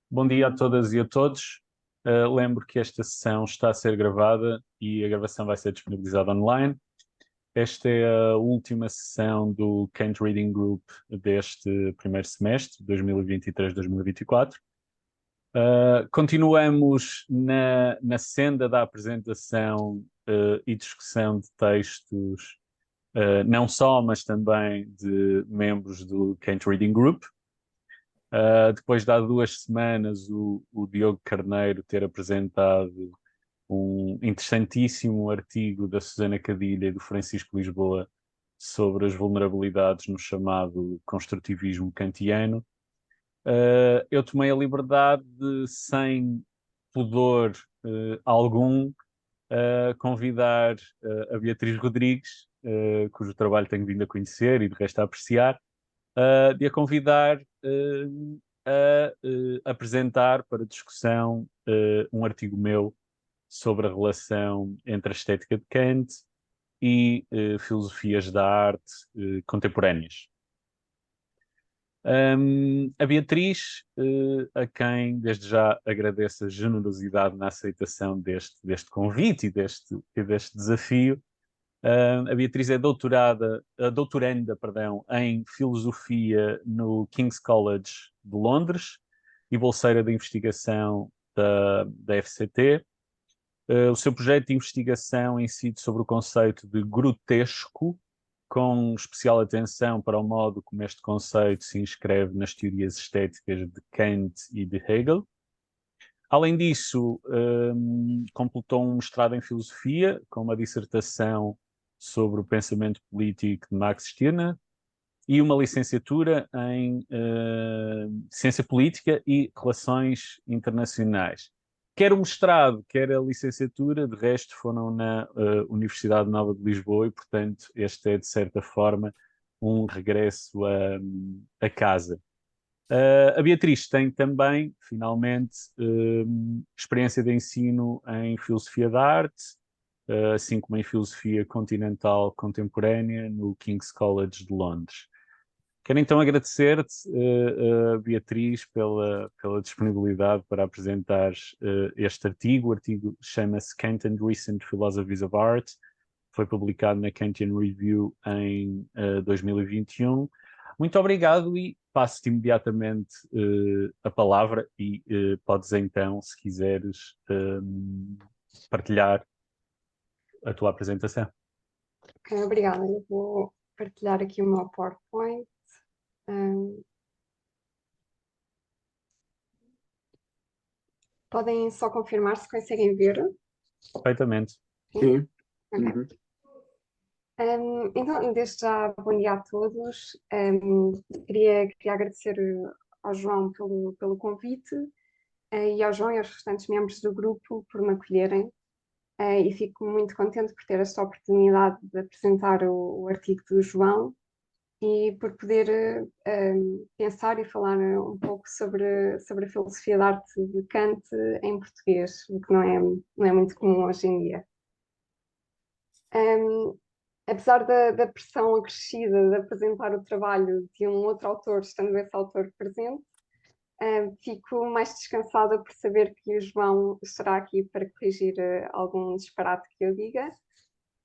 Bom dia a todas e a todos. Lembro que esta sessão está a ser gravada e a gravação vai ser disponibilizada online. Esta é a última sessão do Kent Reading Group deste primeiro semestre, 2023-2024. Continuamos na senda da apresentação e discussão de textos, não só, mas também de membros do Kent Reading Group. Depois de há 2 semanas o Diogo Carneiro ter apresentado um interessantíssimo artigo da Susana Cadilha e do Francisco Lisboa sobre as vulnerabilidades no chamado construtivismo kantiano, eu tomei a liberdade de, sem pudor algum, convidar a Beatriz Rodrigues, cujo trabalho tenho vindo a conhecer e de resto a apreciar, de a convidar a apresentar para discussão um artigo meu sobre a relação entre a estética de Kant e filosofias da arte contemporâneas. A Beatriz, a quem desde já agradeço a generosidade na aceitação deste convite e deste desafio. A Beatriz é doutoranda, perdão, em filosofia no King's College de Londres e bolseira de investigação da FCT. O seu projeto de investigação incide sobre o conceito de grotesco, com especial atenção para o modo como este conceito se inscreve nas teorias estéticas de Kant e de Hegel. Além disso, completou um mestrado em filosofia, com uma dissertação sobre o pensamento político de Max Stirner e uma licenciatura em ciência política e relações internacionais. Quer o mestrado, quer a licenciatura, de resto, foram na Universidade Nova de Lisboa e, portanto, este é, de certa forma, um regresso a casa. A Beatriz tem também, finalmente, experiência de ensino em filosofia da arte, assim como em filosofia continental contemporânea no King's College de Londres. Quero então agradecer-te, Beatriz, pela disponibilidade para apresentar este artigo. O artigo chama-se Kant and Recent Philosophies of Art. Foi publicado na Kantian Review em 2021. Muito obrigado e passo-te imediatamente a palavra e podes então, se quiseres, partilhar a tua apresentação. Ok, obrigada. Eu vou partilhar aqui o meu PowerPoint. Ahm, Podem só confirmar se conseguem ver? Perfeitamente. Sim. Ok. Então, desde já, bom dia a todos. Queria agradecer ao João pelo convite, e ao João e aos restantes membros do grupo por me acolherem. E fico muito contente por ter esta oportunidade de apresentar o artigo do João e por poder pensar e falar um pouco sobre a filosofia da arte de Kant em português, o que não é muito comum hoje em dia. Um, Apesar da pressão acrescida de apresentar o trabalho de um outro autor, estando esse autor presente, fico mais descansada por saber que o João estará aqui para corrigir algum disparate que eu diga,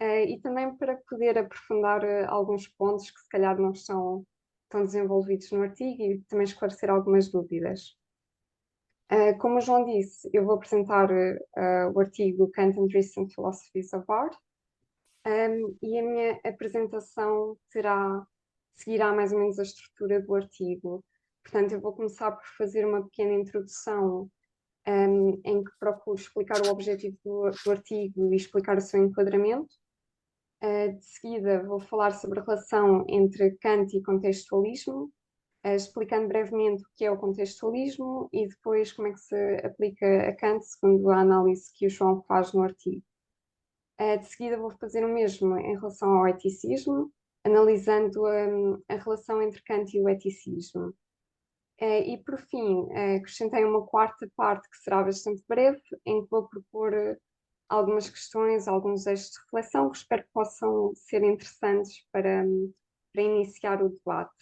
e também para poder aprofundar alguns pontos que se calhar não estão tão desenvolvidos no artigo e também esclarecer algumas dúvidas. Como o João disse, eu vou apresentar o artigo Kant and Recent Philosophies of Art, e a minha apresentação seguirá mais ou menos a estrutura do artigo. Portanto, eu vou começar por fazer uma pequena introdução, em que procuro explicar o objetivo do artigo e explicar o seu enquadramento. De seguida, vou falar sobre a relação entre Kant e contextualismo, explicando brevemente o que é o contextualismo e depois como é que se aplica a Kant, segundo a análise que o João faz no artigo. De seguida, vou fazer o mesmo em relação ao eticismo, analisando a relação entre Kant e o eticismo. E, por fim, acrescentei uma quarta parte que será bastante breve, em que vou propor algumas questões, alguns eixos de reflexão que espero que possam ser interessantes para iniciar o debate.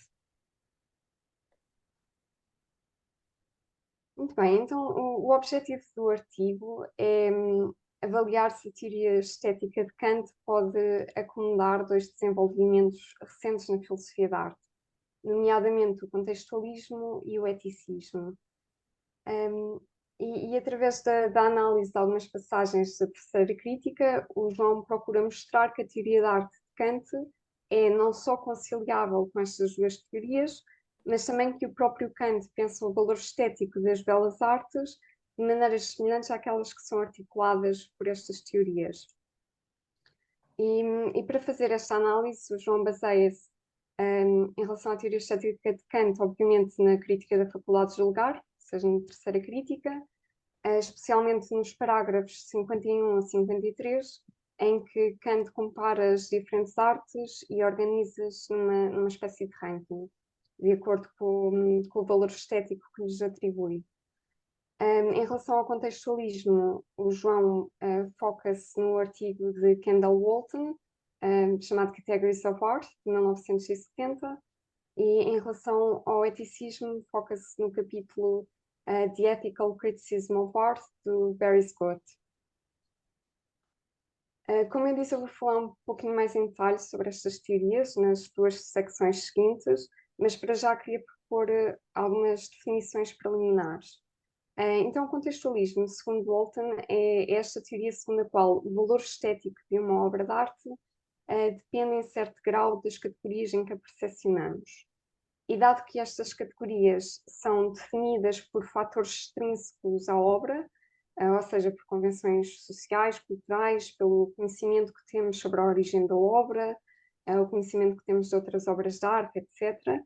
Muito bem, então o objetivo do artigo é avaliar se a teoria estética de Kant pode acomodar dois desenvolvimentos recentes na filosofia da arte, nomeadamente o contextualismo e o eticismo. E através da análise de algumas passagens da terceira crítica, o João procura mostrar que a teoria da arte de Kant é não só conciliável com estas duas teorias, mas também que o próprio Kant pensa o valor estético das belas artes de maneiras semelhantes àquelas que são articuladas por estas teorias. E para fazer esta análise, o João baseia-se em relação à teoria estética de Kant, obviamente na crítica da faculdade de julgar, ou seja, na terceira crítica, especialmente nos parágrafos 51 a 53, em que Kant compara as diferentes artes e organiza-as numa espécie de ranking, de acordo com o valor estético que lhes atribui. Em relação ao contextualismo, o João foca-se no artigo de Kendall Walton, chamado Categories of Art, de 1970, e em relação ao eticismo, foca-se no capítulo The Ethical Criticism of Art, do Barry Scott. Como eu disse, eu vou falar um pouquinho mais em detalhe sobre estas teorias nas duas secções seguintes, mas para já queria propor algumas definições preliminares. Então, o contextualismo, segundo Walton, é esta teoria segundo a qual o valor estético de uma obra de arte depende em certo grau das categorias em que a percepcionamos. E dado que estas categorias são definidas por fatores extrínsecos à obra, ou seja, por convenções sociais, culturais, pelo conhecimento que temos sobre a origem da obra, o conhecimento que temos de outras obras de arte, etc.,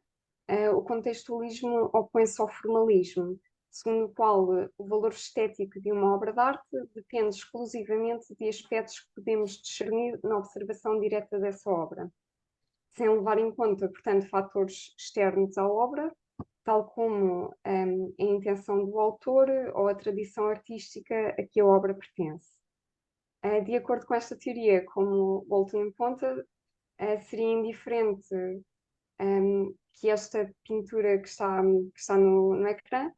o contextualismo opõe-se ao formalismo, segundo o qual o valor estético de uma obra de arte depende exclusivamente de aspectos que podemos discernir na observação direta dessa obra, sem levar em conta, portanto, fatores externos à obra, tal como a intenção do autor ou a tradição artística a que a obra pertence. De acordo com esta teoria, como Walton aponta, seria indiferente que esta pintura que está no ecrã,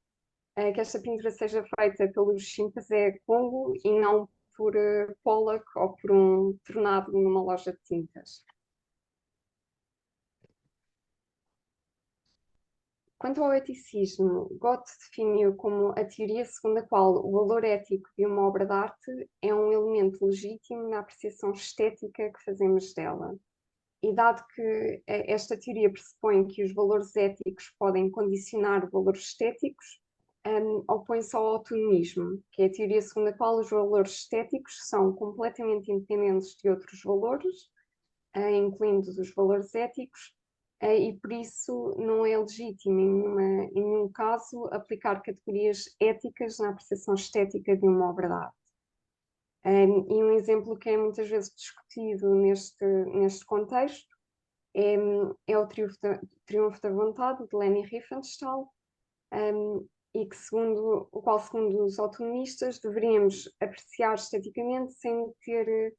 que esta pintura seja feita pelo chimpanzé Congo e não por Pollock ou por um tornado numa loja de tintas. Quanto ao eticismo, Goethe definiu como a teoria segundo a qual o valor ético de uma obra de arte é um elemento legítimo na apreciação estética que fazemos dela. E dado que esta teoria pressupõe que os valores éticos podem condicionar valores estéticos, opõe-se ao autonomismo, que é a teoria segundo a qual os valores estéticos são completamente independentes de outros valores, incluindo os valores éticos, e por isso não é legítimo em nenhum caso aplicar categorias éticas na apreciação estética de uma obra de arte. E um exemplo que é muitas vezes discutido neste contexto é o Triunfo da Vontade, de Leni Riefenstahl, e que segundo os autonomistas deveríamos apreciar esteticamente sem ter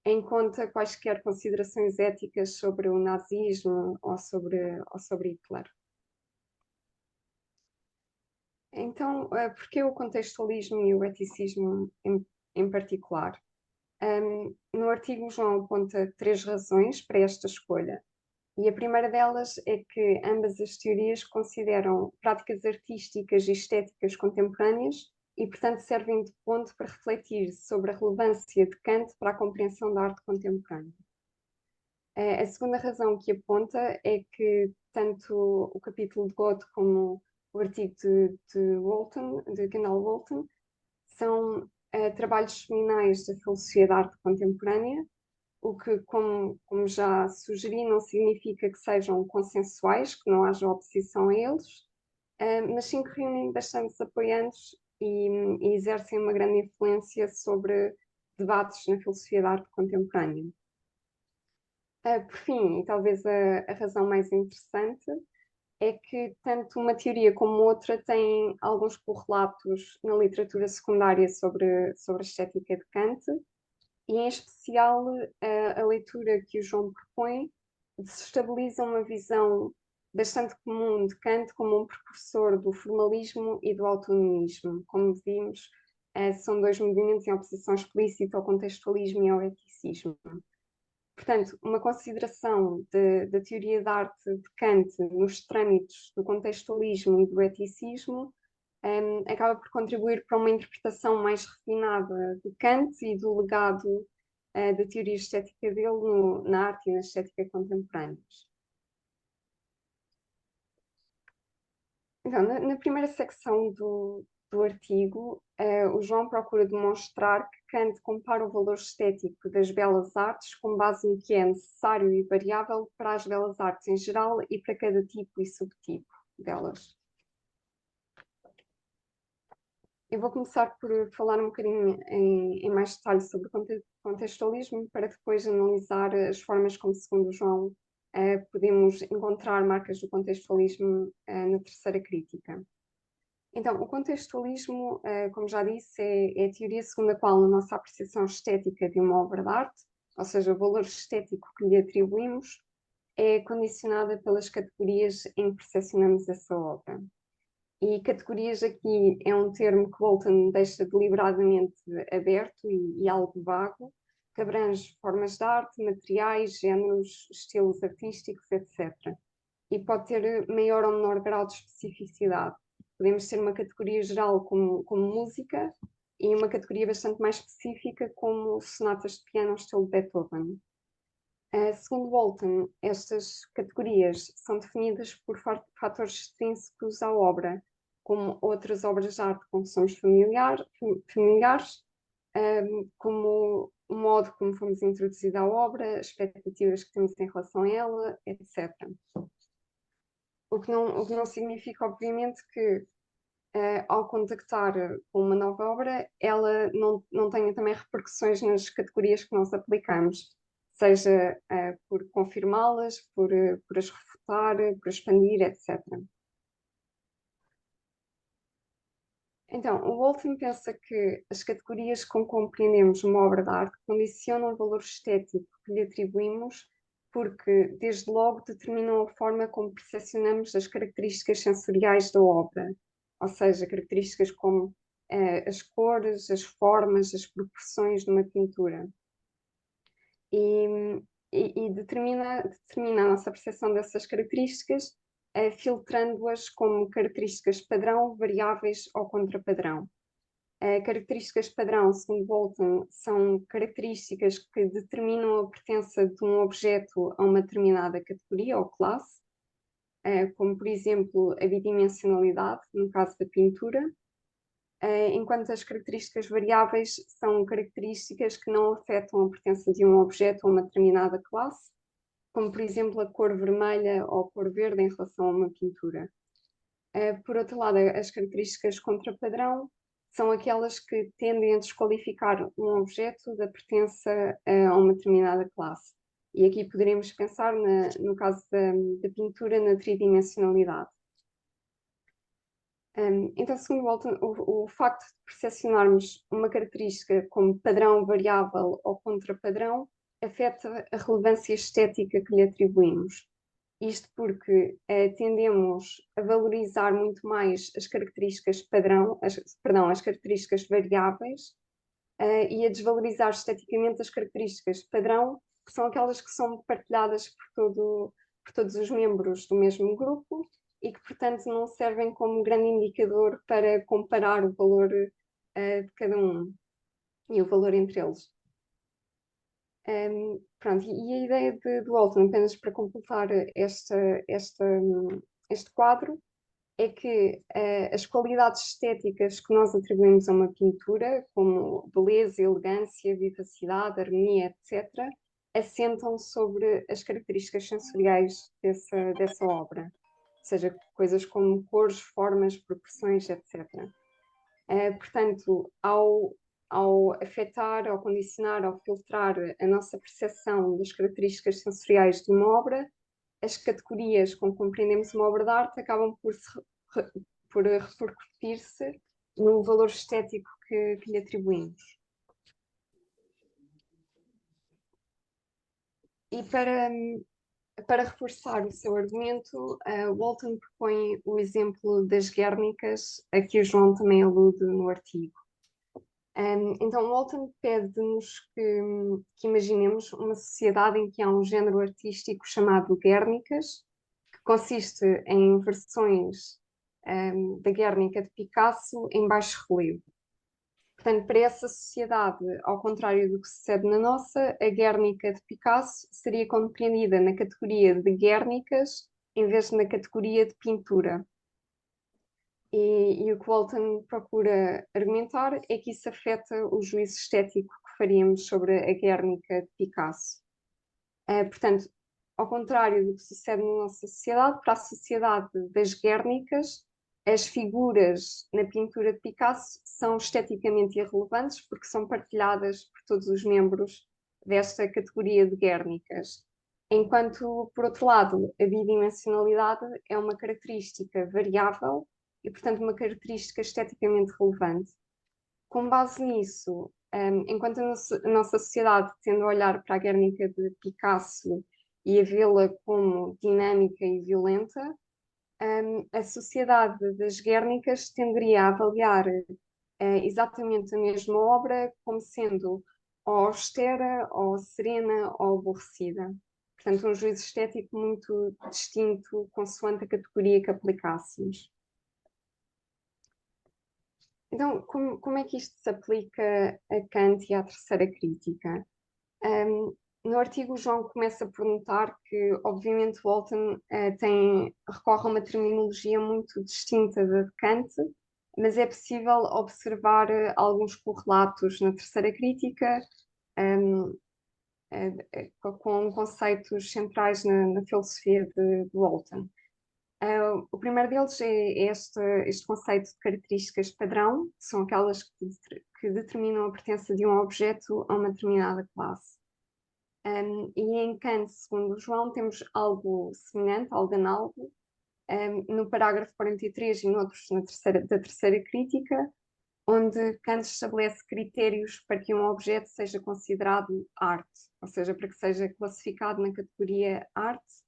em conta quaisquer considerações éticas sobre o nazismo ou sobre Hitler. Então, por que o contextualismo e o eticismo em particular? No artigo, João aponta 3 razões para esta escolha. E a primeira delas é que ambas as teorias consideram práticas artísticas e estéticas contemporâneas e, portanto, servem de ponto para refletir sobre a relevância de Kant para a compreensão da arte contemporânea. A segunda razão que aponta é que tanto o capítulo de Goethe como o artigo de Kendall Walton, são trabalhos seminais da filosofia da arte contemporânea, o que, como já sugeri, não significa que sejam consensuais, que não haja oposição a eles, mas sim que reúnem bastantes apoiantes e exercem uma grande influência sobre debates na filosofia da arte contemporânea. Por fim, e talvez a razão mais interessante, é que tanto uma teoria como outra têm alguns correlatos na literatura secundária sobre a estética de Kant, e em especial a leitura que o João propõe desestabiliza uma visão bastante comum de Kant como um precursor do formalismo e do autonomismo. Como vimos, são dois movimentos em oposição explícita ao contextualismo e ao eticismo. Portanto, uma consideração da teoria da arte de Kant nos trâmites do contextualismo e do eticismo acaba por contribuir para uma interpretação mais refinada de Kant e do legado da teoria estética dele na arte e na estética contemporâneas. Então, na primeira secção do artigo, o João procura demonstrar que Kant compara o valor estético das belas artes com base no que é necessário e variável para as belas artes em geral e para cada tipo e subtipo delas. Eu vou começar por falar um bocadinho em mais detalhe sobre o contextualismo, para depois analisar as formas como, segundo o João, podemos encontrar marcas do contextualismo na terceira crítica. Então, o contextualismo, como já disse, é a teoria segundo a qual a nossa apreciação estética de uma obra de arte, ou seja, o valor estético que lhe atribuímos, é condicionada pelas categorias em que percepcionamos essa obra. E categorias aqui é um termo que Walton deixa deliberadamente aberto e algo vago, que abrange formas de arte, materiais, géneros, estilos artísticos, etc. E pode ter maior ou menor grau de especificidade. Podemos ter uma categoria geral como música e uma categoria bastante mais específica como sonatas de piano ao estilo de Beethoven. Segundo Walton, estas categorias são definidas por fatores extrínsecos à obra, como outras obras de arte com que somos familiares, como o modo como fomos introduzidos à obra, as expectativas que temos em relação a ela, etc. O que não significa, obviamente, que ao contactar com uma nova obra, ela não tenha também repercussões nas categorias que nós aplicamos, seja por confirmá-las, por as refutar, por expandir, etc. Então, o Walton pensa que as categorias com que compreendemos uma obra de arte condicionam o valor estético que lhe atribuímos, porque, desde logo, determinam a forma como percepcionamos as características sensoriais da obra, ou seja, características como as cores, as formas, as proporções de uma pintura. E determina a nossa percepção dessas características, filtrando-as como características padrão, variáveis ou contrapadrão. Características padrão, segundo Walton, são características que determinam a pertença de um objeto a uma determinada categoria ou classe, como, por exemplo, a bidimensionalidade, no caso da pintura, enquanto as características variáveis são características que não afetam a pertença de um objeto a uma determinada classe, como, por exemplo, a cor vermelha ou a cor verde em relação a uma pintura. Por outro lado, as características contrapadrão são aquelas que tendem a desqualificar um objeto da pertença a uma determinada classe. E aqui poderíamos pensar, no caso da pintura, na tridimensionalidade. Então, segundo Walton, o facto de percepcionarmos uma característica como padrão, variável ou contrapadrão afeta a relevância estética que lhe atribuímos. Isto porque tendemos a valorizar muito mais as características padrão, as características variáveis, e a desvalorizar esteticamente as características padrão, que são aquelas que são partilhadas por todos os membros do mesmo grupo e que, portanto, não servem como grande indicador para comparar o valor de cada um e o valor entre eles. Pronto, e a ideia do Walton, apenas para completar este quadro, é que as qualidades estéticas que nós atribuímos a uma pintura, como beleza, elegância, vivacidade, harmonia, etc., assentam sobre as características sensoriais dessa obra, ou seja, coisas como cores, formas, proporções, etc. Portanto, ao afetar, ao condicionar, ao filtrar a nossa percepção das características sensoriais de uma obra, as categorias com que compreendemos uma obra de arte acabam por repercutir-se no valor estético que lhe atribuímos. E Para reforçar o seu argumento, Walton propõe o exemplo das Guernicas, a que o João também alude no artigo. Então, Walton pede-nos que imaginemos uma sociedade em que há um género artístico chamado Guernicas, que consiste em versões da Guernica de Picasso em baixo relevo. Portanto, para essa sociedade, ao contrário do que sucede na nossa, a Guernica de Picasso seria compreendida na categoria de Guernicas em vez de na categoria de pintura. E o que Walton procura argumentar é que isso afeta o juízo estético que faríamos sobre a Guernica de Picasso. Portanto, ao contrário do que sucede na nossa sociedade, para a sociedade das Guernicas, as figuras na pintura de Picasso são esteticamente irrelevantes porque são partilhadas por todos os membros desta categoria de Guernicas. Enquanto, por outro lado, a bidimensionalidade é uma característica variável e, portanto, uma característica esteticamente relevante. Com base nisso, enquanto a nossa sociedade tende a olhar para a Guernica de Picasso e a vê-la como dinâmica e violenta, a sociedade das Guernicas tenderia a avaliar exatamente a mesma obra como sendo ou austera, ou serena, ou aborrecida. Portanto, um juízo estético muito distinto consoante a categoria que aplicássemos. Então, como é que isto se aplica a Kant e à terceira crítica? No artigo, o João começa por notar que, obviamente, Walton recorre a uma terminologia muito distinta da de Kant, mas é possível observar alguns correlatos na terceira crítica, um, com conceitos centrais na filosofia de Walton. O primeiro deles é este conceito de características padrão, que são aquelas que determinam a pertença de um objeto a uma determinada classe. E em Kant, segundo o João, temos algo semelhante, algo análogo, no parágrafo 43 e noutros da terceira crítica, onde Kant estabelece critérios para que um objeto seja considerado arte, ou seja, para que seja classificado na categoria arte.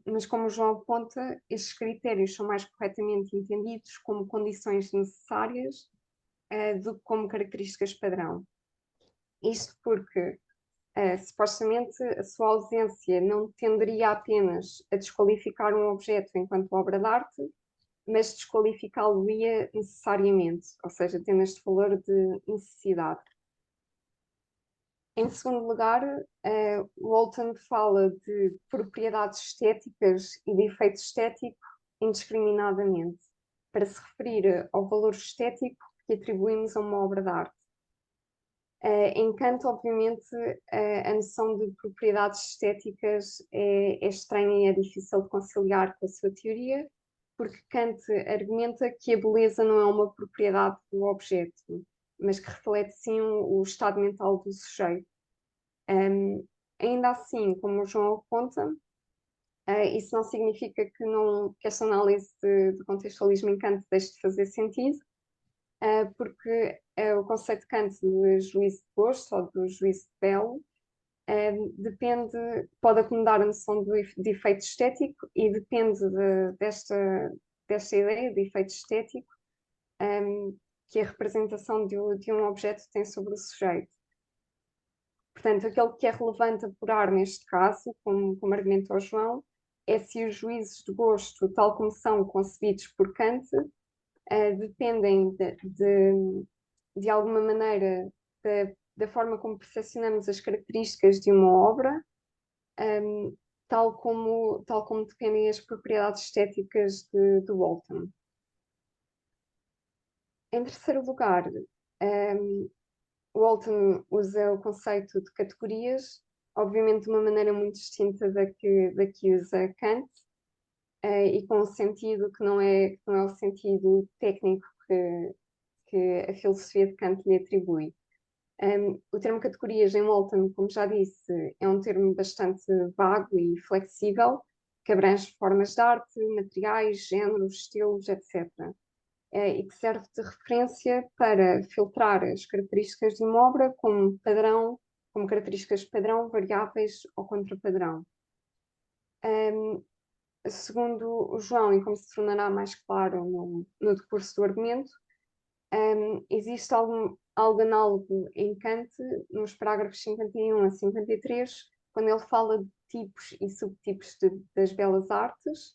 Mas como o João aponta, estes critérios são mais corretamente entendidos como condições necessárias do que como características padrão. Isto porque, supostamente, a sua ausência não tenderia apenas a desqualificar um objeto enquanto obra de arte, mas desqualificá-lo-ia necessariamente, ou seja, tendo este valor de necessidade. Em segundo lugar, Walton fala de propriedades estéticas e de efeito estético indiscriminadamente, para se referir ao valor estético que atribuímos a uma obra de arte. Em Kant, obviamente, a noção de propriedades estéticas é estranha e é difícil de conciliar com a sua teoria, porque Kant argumenta que a beleza não é uma propriedade do objeto, mas que reflete sim o estado mental do sujeito. Ainda assim, como o João aponta, isso não significa que esta análise de contextualismo em Kant deixe de fazer sentido, porque o conceito de Kant de juízo de gosto ou do juízo de belo pode acomodar a noção de efeito estético e depende desta ideia de efeito estético que a representação de um objeto tem sobre o sujeito. Portanto, aquele que é relevante apurar neste caso, como argumentou João, é se os juízos de gosto, tal como são concebidos por Kant, dependem de alguma maneira da forma como percepcionamos as características de uma obra, tal como dependem as propriedades estéticas de Walton. Em terceiro lugar, Walton usa o conceito de categorias, obviamente de uma maneira muito distinta da que usa Kant, e com um sentido que não é o sentido técnico que a filosofia de Kant lhe atribui. O termo categorias em Walton, como já disse, é um termo bastante vago e flexível, que abrange formas de arte, materiais, géneros, estilos, etc. E que serve de referência para filtrar as características de uma obra como características padrão, variáveis ou contrapadrão. Segundo o João, e como se tornará mais claro no decurso do argumento, existe algo análogo em Kant, nos parágrafos 51 a 53, quando ele fala de tipos e subtipos das belas artes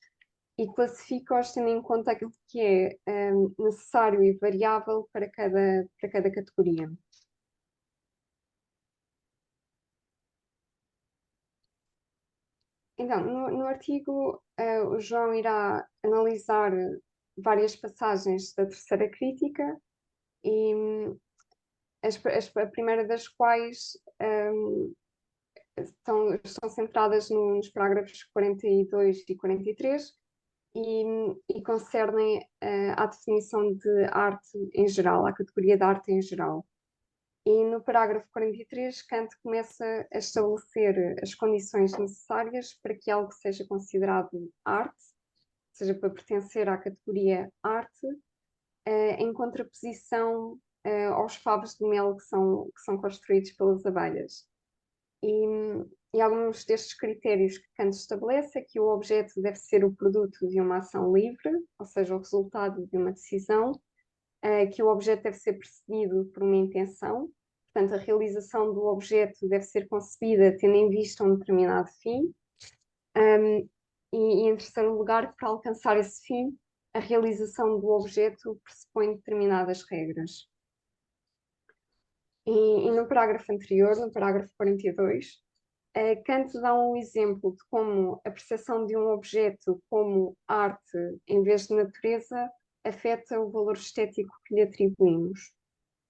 e classifica-os tendo em conta aquilo que é necessário e variável para cada categoria. Então, no artigo, o João irá analisar várias passagens da terceira crítica e a primeira das quais estão centradas nos parágrafos 42 e 43 e concernem à definição de arte em geral, à categoria de arte em geral. E no parágrafo 43, Kant começa a estabelecer as condições necessárias para que algo seja considerado arte, ou seja, para pertencer à categoria arte, em contraposição aos favos de mel que são construídos pelas abelhas. E alguns destes critérios que Kant estabelece é que o objeto deve ser o produto de uma ação livre, ou seja, o resultado de uma decisão, que o objeto deve ser precedido por uma intenção, portanto, a realização do objeto deve ser concebida tendo em vista um determinado fim, e em terceiro lugar, para alcançar esse fim, a realização do objeto pressupõe determinadas regras. E no parágrafo anterior, no parágrafo 42, Kant dá um exemplo de como a percepção de um objeto como arte em vez de natureza afeta o valor estético que lhe atribuímos.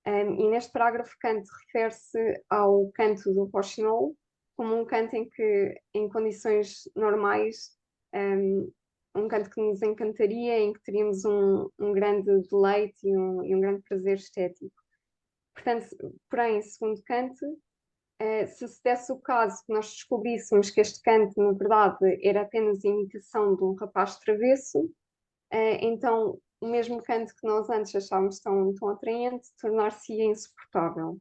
E neste parágrafo Kant refere-se ao canto do Rochinol como um canto em que, em condições normais, um canto que nos encantaria, em que teríamos um grande deleite e um grande prazer estético. Portanto, porém, segundo Kant, se desse o caso que nós descobríssemos que este canto, na verdade, era apenas a imitação de um rapaz travesso, então o mesmo canto que nós antes achávamos tão atraente tornar-se-ia insuportável.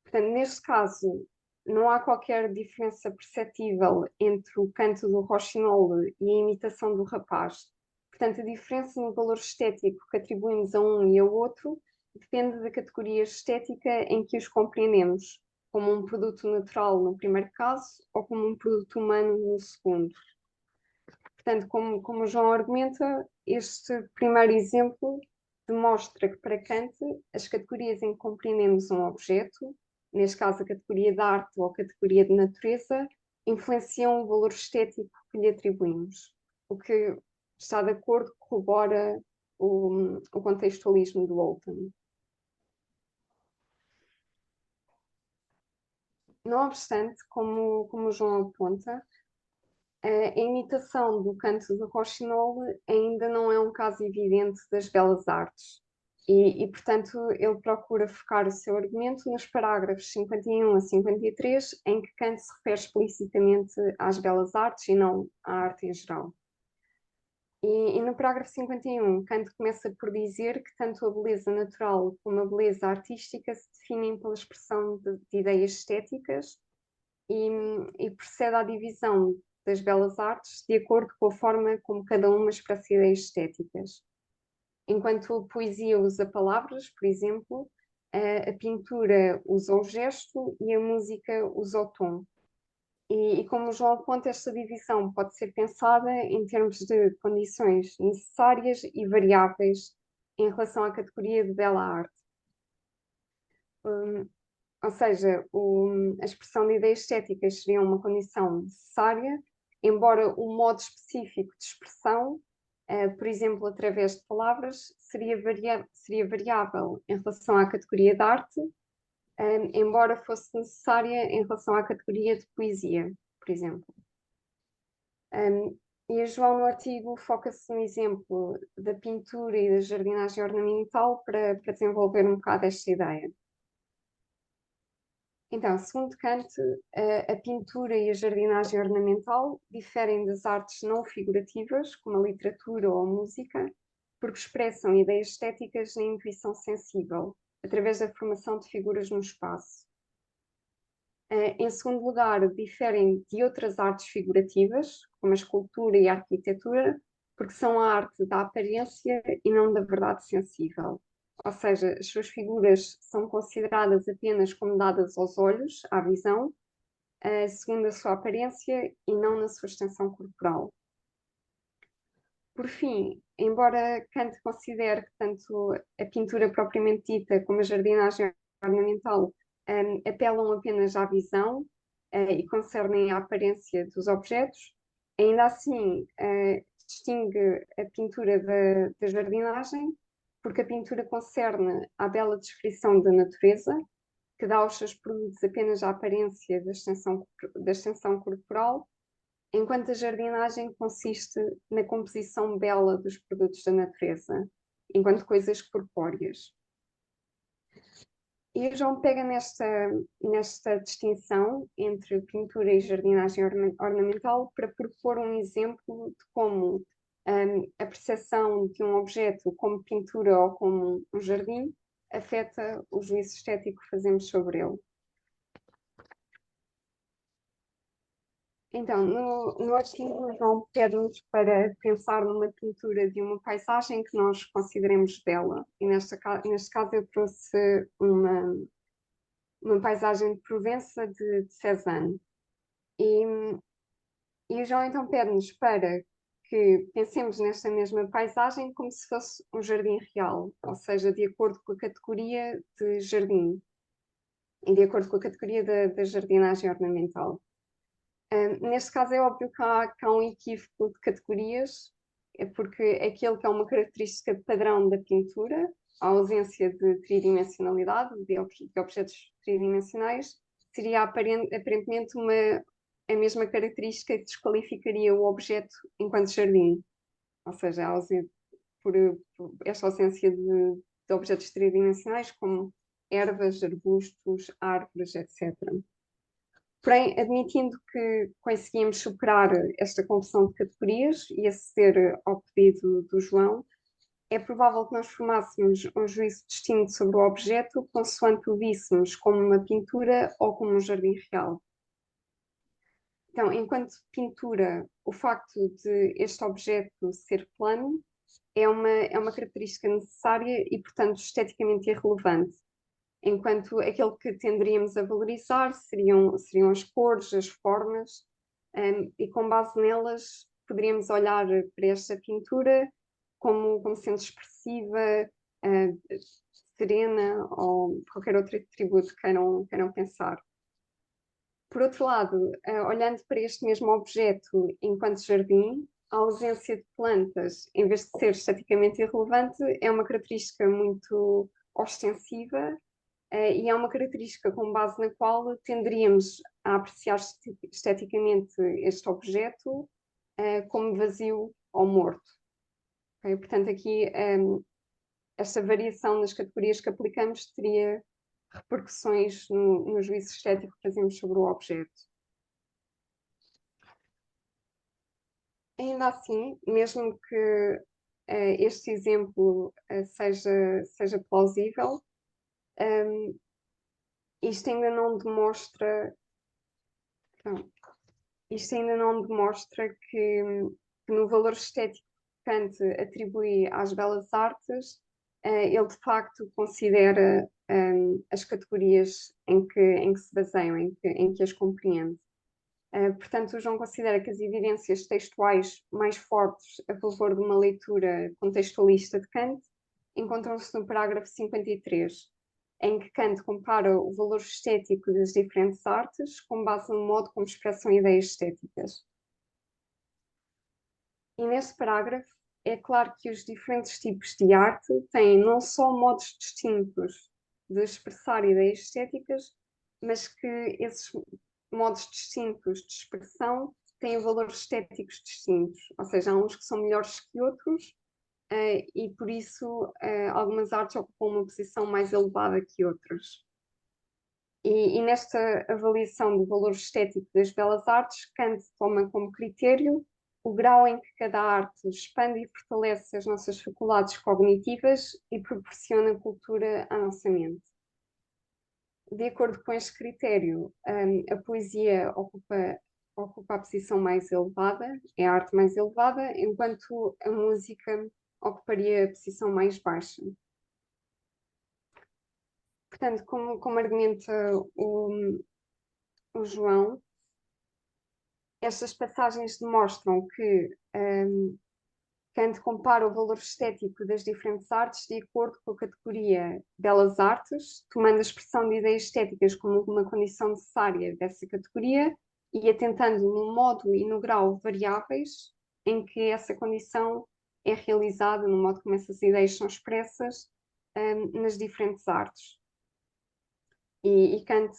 Portanto, neste caso, não há qualquer diferença perceptível entre o canto do Rochinol e a imitação do rapaz. Portanto, a diferença no valor estético que atribuímos a um e ao outro depende da categoria estética em que os compreendemos, como um produto natural no primeiro caso ou como um produto humano no segundo. Portanto, como o João argumenta, este primeiro exemplo demonstra que para Kant as categorias em que compreendemos um objeto, neste caso a categoria de arte ou a categoria de natureza, influenciam o valor estético que lhe atribuímos, o que está de acordo, corrobora o contextualismo do Walton. Não obstante, como o João aponta, a imitação do canto de Rochinol ainda não é um caso evidente das belas artes. Portanto, ele procura focar o seu argumento nos parágrafos 51 a 53, em que Kant se refere explicitamente às belas artes e não à arte em geral. E no parágrafo 51, Kant começa por dizer que tanto a beleza natural como a beleza artística se definem pela expressão de ideias estéticas e procede à divisão das belas artes de acordo com a forma como cada uma expressa ideias estéticas. Enquanto a poesia usa palavras, por exemplo, a pintura usa o gesto e a música usa o tom. E como o João aponta, esta divisão pode ser pensada em termos de condições necessárias e variáveis em relação à categoria de bela arte. Ou seja, a expressão de ideias estéticas seria uma condição necessária, embora o modo específico de expressão, por exemplo, através de palavras, seria variável em relação à categoria de arte, embora fosse necessária em relação à categoria de poesia, por exemplo. E a João, no artigo, foca-se no exemplo da pintura e da jardinagem ornamental para desenvolver um bocado esta ideia. Então, segundo Kant, a pintura e a jardinagem ornamental diferem das artes não figurativas, como a literatura ou a música, porque expressam ideias estéticas na intuição sensível, através da formação de figuras no espaço. Em segundo lugar, diferem de outras artes figurativas, como a escultura e a arquitetura, porque são a arte da aparência e não da verdade sensível. Ou seja, as suas figuras são consideradas apenas como dadas aos olhos, à visão, segundo a sua aparência e não na sua extensão corporal. Por fim, embora Kant considere que tanto a pintura propriamente dita como a jardinagem ornamental apelam apenas à visão e concernem a aparência dos objetos, ainda assim distingue a pintura da jardinagem, porque a pintura concerne à bela descrição da natureza, que dá aos seus produtos apenas a aparência da extensão corporal, enquanto a jardinagem consiste na composição bela dos produtos da natureza, enquanto coisas corpóreas. E o João pega nesta distinção entre pintura e jardinagem ornamental para propor um exemplo de como a percepção de um objeto como pintura ou como um jardim afeta o juízo estético que fazemos sobre ele. Então, no artigo, o João pede-nos para pensar numa pintura de uma paisagem que nós consideremos bela. E neste caso eu trouxe uma paisagem de Provença de Cézanne. E o João então pede-nos para que pensemos nesta mesma paisagem como se fosse um jardim real, ou seja, de acordo com a categoria de jardim e de acordo com a categoria da jardinagem ornamental. Neste caso é óbvio que há um equívoco de categorias, é porque aquele que é uma característica padrão da pintura, a ausência de tridimensionalidade, de objetos tridimensionais, seria aparentemente a mesma característica que desqualificaria o objeto enquanto jardim. Ou seja, por esta ausência de objetos tridimensionais, como ervas, arbustos, árvores, etc. Porém, admitindo que conseguimos superar esta confusão de categorias e aceder ao pedido do João, é provável que nós formássemos um juízo distinto sobre o objeto consoante o víssemos como uma pintura ou como um jardim real. Então, enquanto pintura, o facto de este objeto ser plano é uma característica necessária e, portanto, esteticamente irrelevante, enquanto aquele que tenderíamos a valorizar seriam as cores, as formas, e com base nelas poderíamos olhar para esta pintura como sendo expressiva, serena ou qualquer outro atributo que queiram pensar. Por outro lado, olhando para este mesmo objeto enquanto jardim, a ausência de plantas, em vez de ser esteticamente irrelevante, é uma característica muito ostensiva e é uma característica com base na qual tenderíamos a apreciar esteticamente este objeto como vazio ou morto. Okay? Portanto, aqui esta variação nas categorias que aplicamos teria repercussões no juízo estético que fazemos sobre o objeto. Ainda assim, mesmo que este exemplo seja plausível, isto ainda não demonstra, então, isto ainda não demonstra que no valor estético que Kant atribui às belas artes, ele de facto considera as categorias em que se baseiam, em que as compreende. Portanto, o João considera que as evidências textuais mais fortes a favor de uma leitura contextualista de Kant encontram-se no parágrafo 53, em que Kant compara o valor estético das diferentes artes com base no modo como expressam ideias estéticas. E nesse parágrafo é claro que os diferentes tipos de arte têm não só modos distintos de expressar ideias estéticas, mas que esses modos distintos de expressão têm valores estéticos distintos, ou seja, há uns que são melhores que outros e por isso algumas artes ocupam uma posição mais elevada que outras. E nesta avaliação do valor estético das belas artes, Kant toma como critério o grau em que cada arte expande e fortalece as nossas faculdades cognitivas e proporciona cultura à nossa mente. De acordo com este critério, a poesia ocupa a posição mais elevada, é a arte mais elevada, enquanto a música ocuparia a posição mais baixa. Portanto, como argumenta o João, estas passagens demonstram que Kant compara o valor estético das diferentes artes de acordo com a categoria belas artes, tomando a expressão de ideias estéticas como uma condição necessária dessa categoria e atentando no modo e no grau variáveis em que essa condição é realizada, no modo como essas ideias são expressas nas diferentes artes. E Kant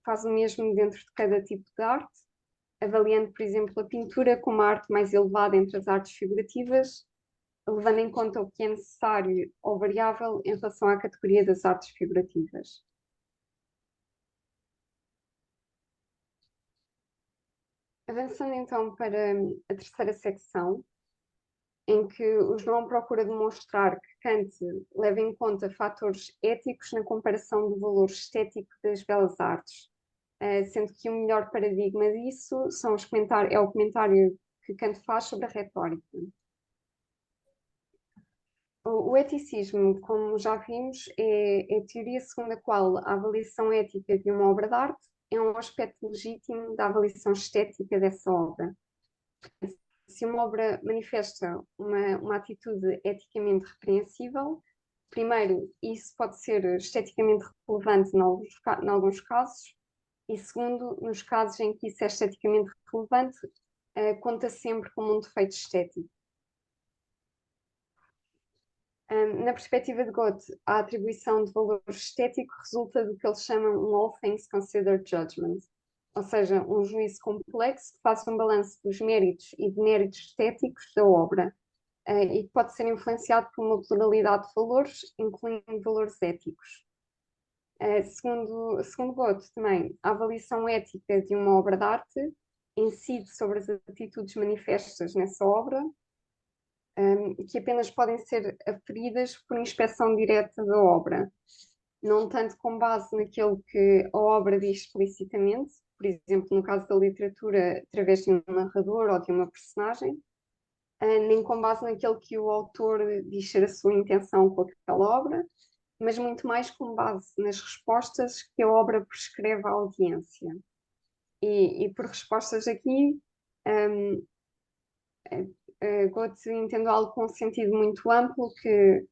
faz o mesmo dentro de cada tipo de arte, avaliando, por exemplo, a pintura como a arte mais elevada entre as artes figurativas, levando em conta o que é necessário ou variável em relação à categoria das artes figurativas. Avançando então para a terceira secção, em que o João procura demonstrar que Kant leva em conta fatores éticos na comparação do valor estético das belas artes, sendo que o melhor paradigma disso é o comentário que Kant faz sobre a retórica. O eticismo, como já vimos, é a teoria segundo a qual a avaliação ética de uma obra de arte é um aspecto legítimo da avaliação estética dessa obra. Se uma obra manifesta uma atitude eticamente repreensível, primeiro, isso pode ser esteticamente relevante em alguns casos, e segundo, nos casos em que isso é esteticamente relevante, conta sempre como um defeito estético. Na perspectiva de Goethe, a atribuição de valor estético resulta do que eles chamam um all things considered judgment, ou seja, um juízo complexo que faz um balanço dos méritos e deméritos estéticos da obra, e que pode ser influenciado por uma pluralidade de valores, incluindo valores éticos. Segundo Goethe, também, a avaliação ética de uma obra de arte incide sobre as atitudes manifestas nessa obra, que apenas podem ser aferidas por inspeção direta da obra, não tanto com base naquilo que a obra diz explicitamente, por exemplo, no caso da literatura, através de um narrador ou de uma personagem, nem com base naquilo que o autor diz ser a sua intenção com aquela obra, mas muito mais com base nas respostas que a obra prescreve à audiência. E por respostas aqui, um, Goethe entende algo com um sentido muito amplo que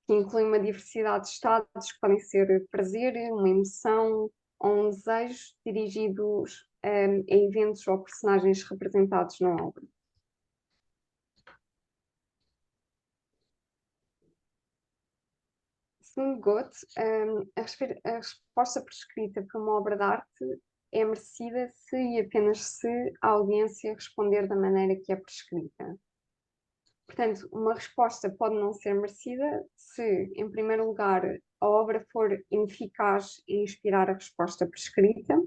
inclui uma diversidade de estados que podem ser prazer, uma emoção ou um desejo dirigidos a eventos ou personagens representados na obra. Segundo Goethe, a resposta prescrita para uma obra de arte é merecida se e apenas se a audiência responder da maneira que é prescrita. Portanto, uma resposta pode não ser merecida se, em primeiro lugar, a obra for ineficaz em inspirar a resposta prescrita,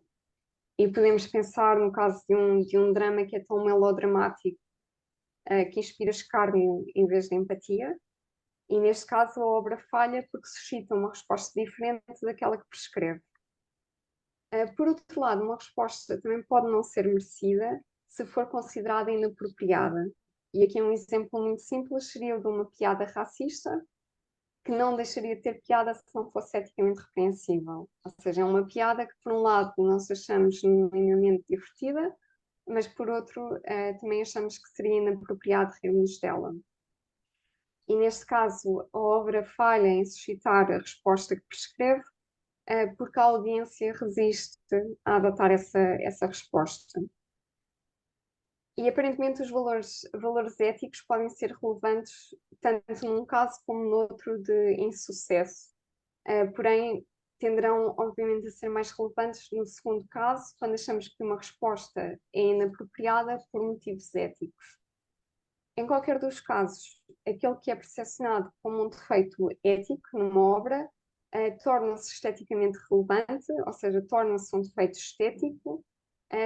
e podemos pensar no caso de um drama que é tão melodramático que inspira escárnio em vez de empatia, e neste caso a obra falha porque suscita uma resposta diferente daquela que prescreve. Por outro lado, uma resposta também pode não ser merecida se for considerada inapropriada. E aqui um exemplo muito simples seria o de uma piada racista, que não deixaria de ter piada se não fosse eticamente repreensível. Ou seja, é uma piada que, por um lado, nós achamos minimamente divertida, mas, por outro, também achamos que seria inapropriado rirmos dela. E, neste caso, a obra falha em suscitar a resposta que prescreve, porque a audiência resiste a adotar essa resposta. E aparentemente os valores éticos podem ser relevantes tanto num caso como no outro de insucesso, porém tenderão obviamente a ser mais relevantes no segundo caso, quando achamos que uma resposta é inapropriada por motivos éticos. Em qualquer dos casos, aquele que é percepcionado como um defeito ético numa obra torna-se esteticamente relevante, ou seja, torna-se um defeito estético,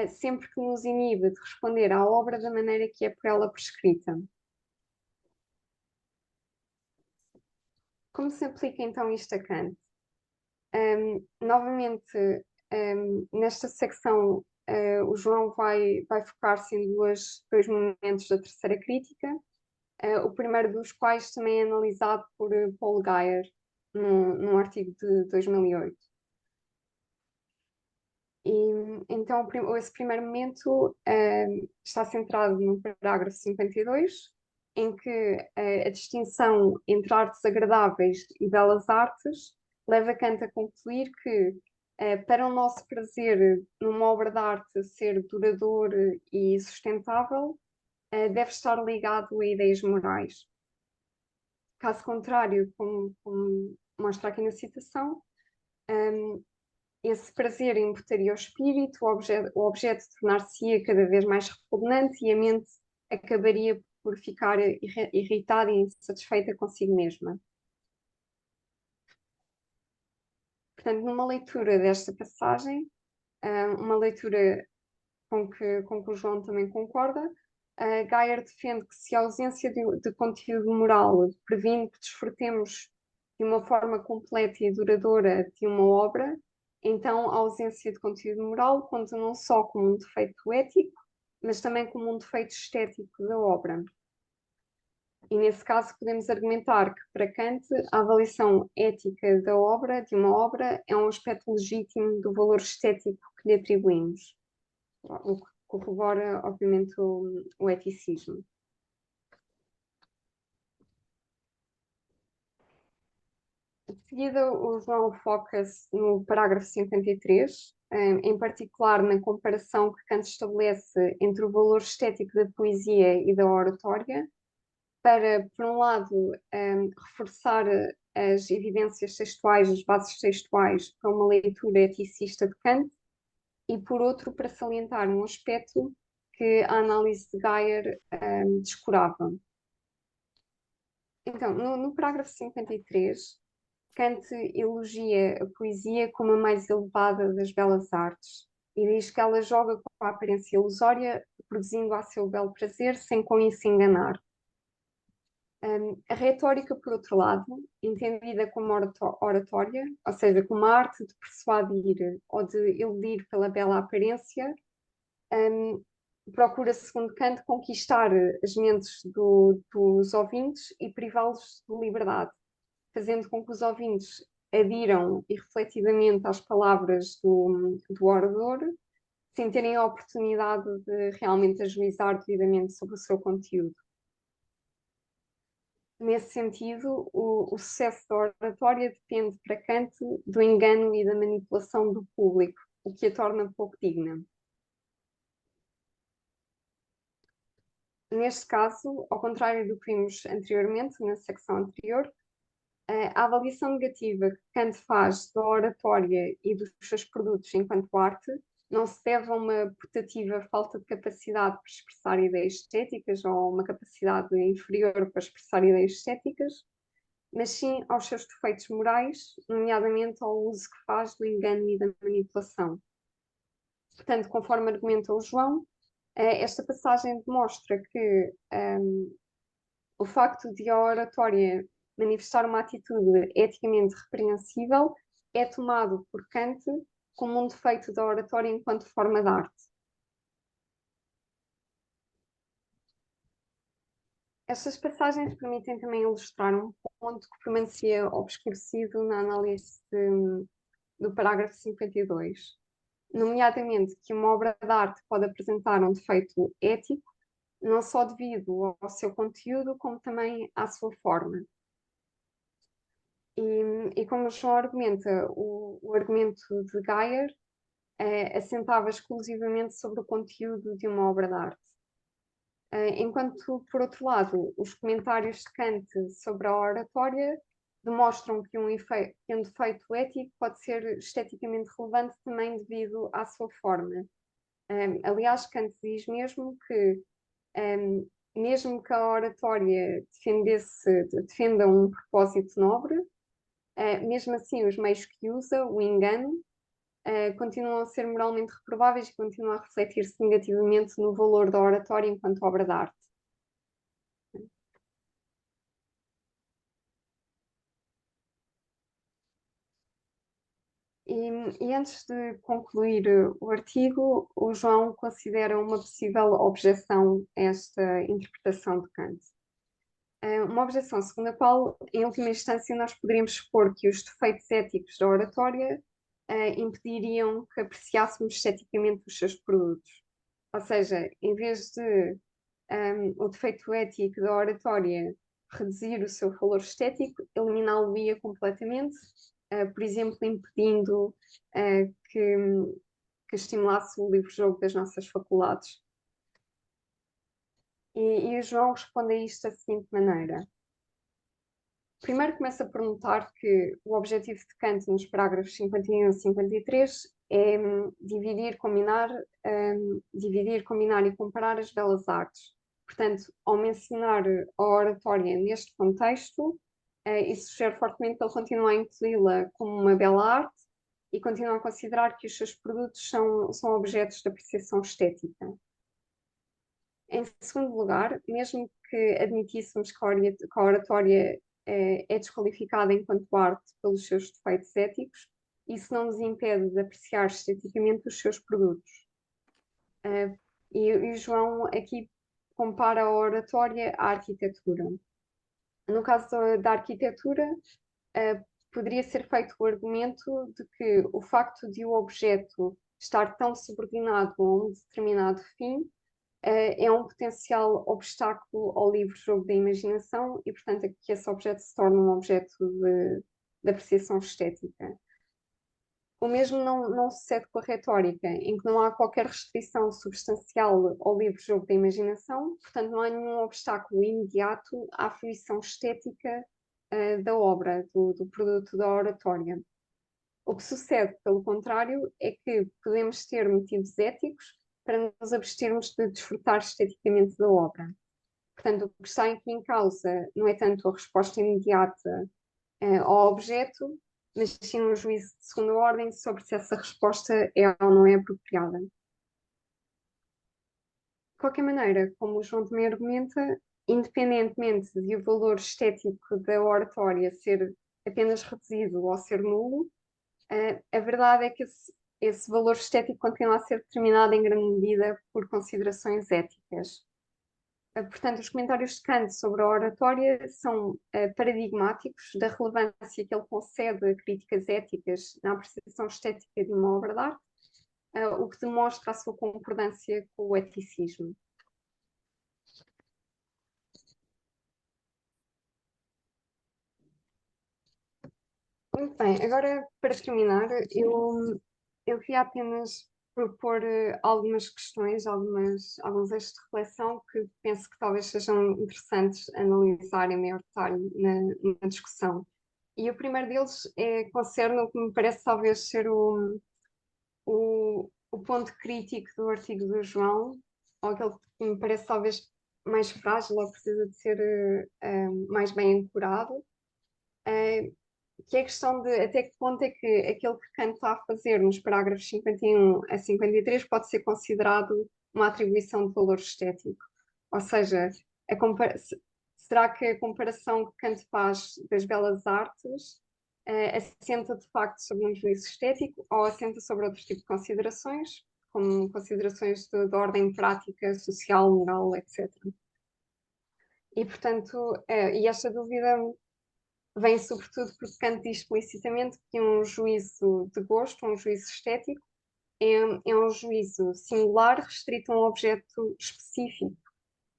sempre que nos inibe de responder à obra da maneira que é por ela prescrita. Como se aplica então isto a Kant? Novamente, nesta secção, o João vai focar-se em dois momentos da terceira crítica, o primeiro dos quais também é analisado por Paul Guyer, num artigo de 2008. E, então, esse primeiro momento está centrado no parágrafo 52, em que a distinção entre artes agradáveis e belas artes leva Kant a concluir que, para o nosso prazer numa obra de arte ser duradouro e sustentável, deve estar ligado a ideias morais. Caso contrário, como mostra aqui na citação, esse prazer imputaria ao espírito, o objeto tornar-se-ia cada vez mais repugnante e a mente acabaria por ficar irritada e insatisfeita consigo mesma. Portanto, numa leitura desta passagem, uma leitura com que o João também concorda, Geyer defende que se a ausência de conteúdo moral previne que desfrutemos de uma forma completa e duradoura de uma obra, então a ausência de conteúdo moral conta não só como um defeito ético, mas também como um defeito estético da obra. E nesse caso podemos argumentar que para Kant a avaliação ética da obra, de uma obra, é um aspecto legítimo do valor estético que lhe atribuímos, o que corrobora, obviamente, o eticismo. De seguida, o João foca-se no parágrafo 53, em particular na comparação que Kant estabelece entre o valor estético da poesia e da oratória, para, por um lado, reforçar as evidências textuais, as bases textuais para uma leitura eticista de Kant, e, por outro, para salientar um aspecto que a análise de Geyer descurava. Então, no parágrafo 53, Kant elogia a poesia como a mais elevada das belas artes e diz que ela joga com a aparência ilusória, produzindo a seu belo prazer, sem com isso enganar. A retórica, por outro lado, entendida como oratória, ou seja, como a arte de persuadir ou de iludir pela bela aparência, procura, segundo Kant, conquistar as mentes dos ouvintes e privá-los de liberdade, fazendo com que os ouvintes adiram irrefletidamente às palavras do orador, sem terem a oportunidade de realmente ajuizar devidamente sobre o seu conteúdo. Nesse sentido, o sucesso da oratória depende para Kant do engano e da manipulação do público, o que a torna pouco digna. Neste caso, ao contrário do que vimos anteriormente, na secção anterior, a avaliação negativa que Kant faz da oratória e dos seus produtos enquanto arte não se deve a uma putativa falta de capacidade para expressar ideias estéticas ou uma capacidade inferior para expressar ideias estéticas, mas sim aos seus defeitos morais, nomeadamente ao uso que faz do engano e da manipulação. Portanto, conforme argumenta o João, esta passagem demonstra que o facto de a oratória manifestar uma atitude eticamente repreensível é tomado por Kant como um defeito da oratória enquanto forma de arte. Estas passagens permitem também ilustrar um ponto que permanecia obscurecido na análise do parágrafo 52, nomeadamente que uma obra de arte pode apresentar um defeito ético, não só devido ao seu conteúdo, como também à sua forma. E como o João argumenta, o argumento de Geyer assentava exclusivamente sobre o conteúdo de uma obra de arte. Enquanto, por outro lado, os comentários de Kant sobre a oratória demonstram que um defeito ético pode ser esteticamente relevante também devido à sua forma. Aliás, Kant diz mesmo que, mesmo que a oratória defenda um propósito nobre, mesmo assim os meios que usa, o engano, continuam a ser moralmente reprováveis e continuam a refletir-se negativamente no valor da oratória enquanto obra de arte. E antes de concluir o artigo, o João considera uma possível objeção a esta interpretação de Kant. Uma objeção segundo a qual, em última instância, nós poderíamos supor que os defeitos éticos da oratória impediriam que apreciássemos esteticamente os seus produtos. Ou seja, em vez de o defeito ético da oratória reduzir o seu valor estético, eliminá-lo-ia completamente, por exemplo, impedindo que estimulasse o livre-jogo das nossas faculdades. E o João responde a isto da seguinte maneira. Primeiro começa por notar que o objetivo de Kant nos parágrafos 51 e 53 é dividir, combinar e comparar as belas artes. Portanto, ao mencionar a oratória neste contexto, isso sugere fortemente que ele continua a incluí-la como uma bela arte e continua a considerar que os seus produtos são objetos de apreciação estética. Em segundo lugar, mesmo que admitíssemos que a oratória é desqualificada enquanto arte pelos seus defeitos éticos, isso não nos impede de apreciar esteticamente os seus produtos. E o João aqui compara a oratória à arquitetura. No caso da arquitetura, poderia ser feito o argumento de que o facto de o objeto estar tão subordinado a um determinado fim é um potencial obstáculo ao livre jogo da imaginação e, portanto, é que esse objeto se torna um objeto de apreciação estética. O mesmo não sucede com a retórica, em que não há qualquer restrição substancial ao livre jogo da imaginação, portanto, não há nenhum obstáculo imediato à fruição estética da obra, do produto da oratória. O que sucede, pelo contrário, é que podemos ter motivos éticos para nos abstermos de desfrutar esteticamente da obra. Portanto, o que está aqui em causa não é tanto a resposta imediata ao objeto, mas sim um juízo de segunda ordem sobre se essa resposta é ou não é apropriada. De qualquer maneira, como o João também argumenta, independentemente de o valor estético da oratória ser apenas reduzido ou ser nulo, a verdade é que esse valor estético continua a ser determinado em grande medida por considerações éticas. Portanto, os comentários de Kant sobre a oratória são paradigmáticos da relevância que ele concede a críticas éticas na apreciação estética de uma obra de arte, o que demonstra a sua concordância com o eticismo. Muito bem, agora para terminar, eu queria apenas propor algumas questões, alguns eixos de reflexão que penso que talvez sejam interessantes analisar em maior detalhe na discussão. E o primeiro deles concerne o que me parece talvez ser o ponto crítico do artigo do João, ou aquele que me parece talvez mais frágil ou precisa de ser mais bem ancorado, que é a questão de até que ponto é que aquilo que Kant está a fazer nos parágrafos 51 a 53 pode ser considerado uma atribuição de valor estético. Ou seja, será que a comparação que Kant faz das belas artes assenta de facto sobre um juízo estético ou assenta sobre outro tipo de considerações, como considerações de ordem prática, social, moral, etc. E, portanto, e esta dúvida vem sobretudo porque Kant diz explicitamente que um juízo de gosto, um juízo estético, é um juízo singular restrito a um objeto específico.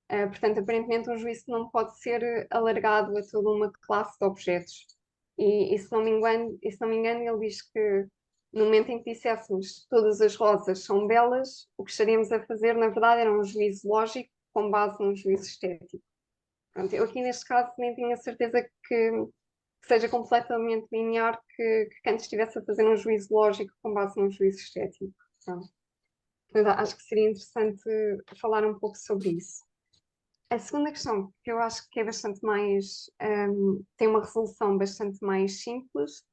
Portanto, aparentemente, um juízo não pode ser alargado a toda uma classe de objetos. E se não me engano, ele diz que no momento em que disséssemos todas as rosas são belas, o que estaríamos a fazer, na verdade, era um juízo lógico com base num juízo estético. Pronto, eu aqui neste caso nem tenho a certeza que seja completamente linear que Kant estivesse a fazer um juízo lógico com base num juízo estético. Pronto. Acho que seria interessante falar um pouco sobre isso. A segunda questão, que eu acho que é bastante mais, tem uma resolução bastante mais simples,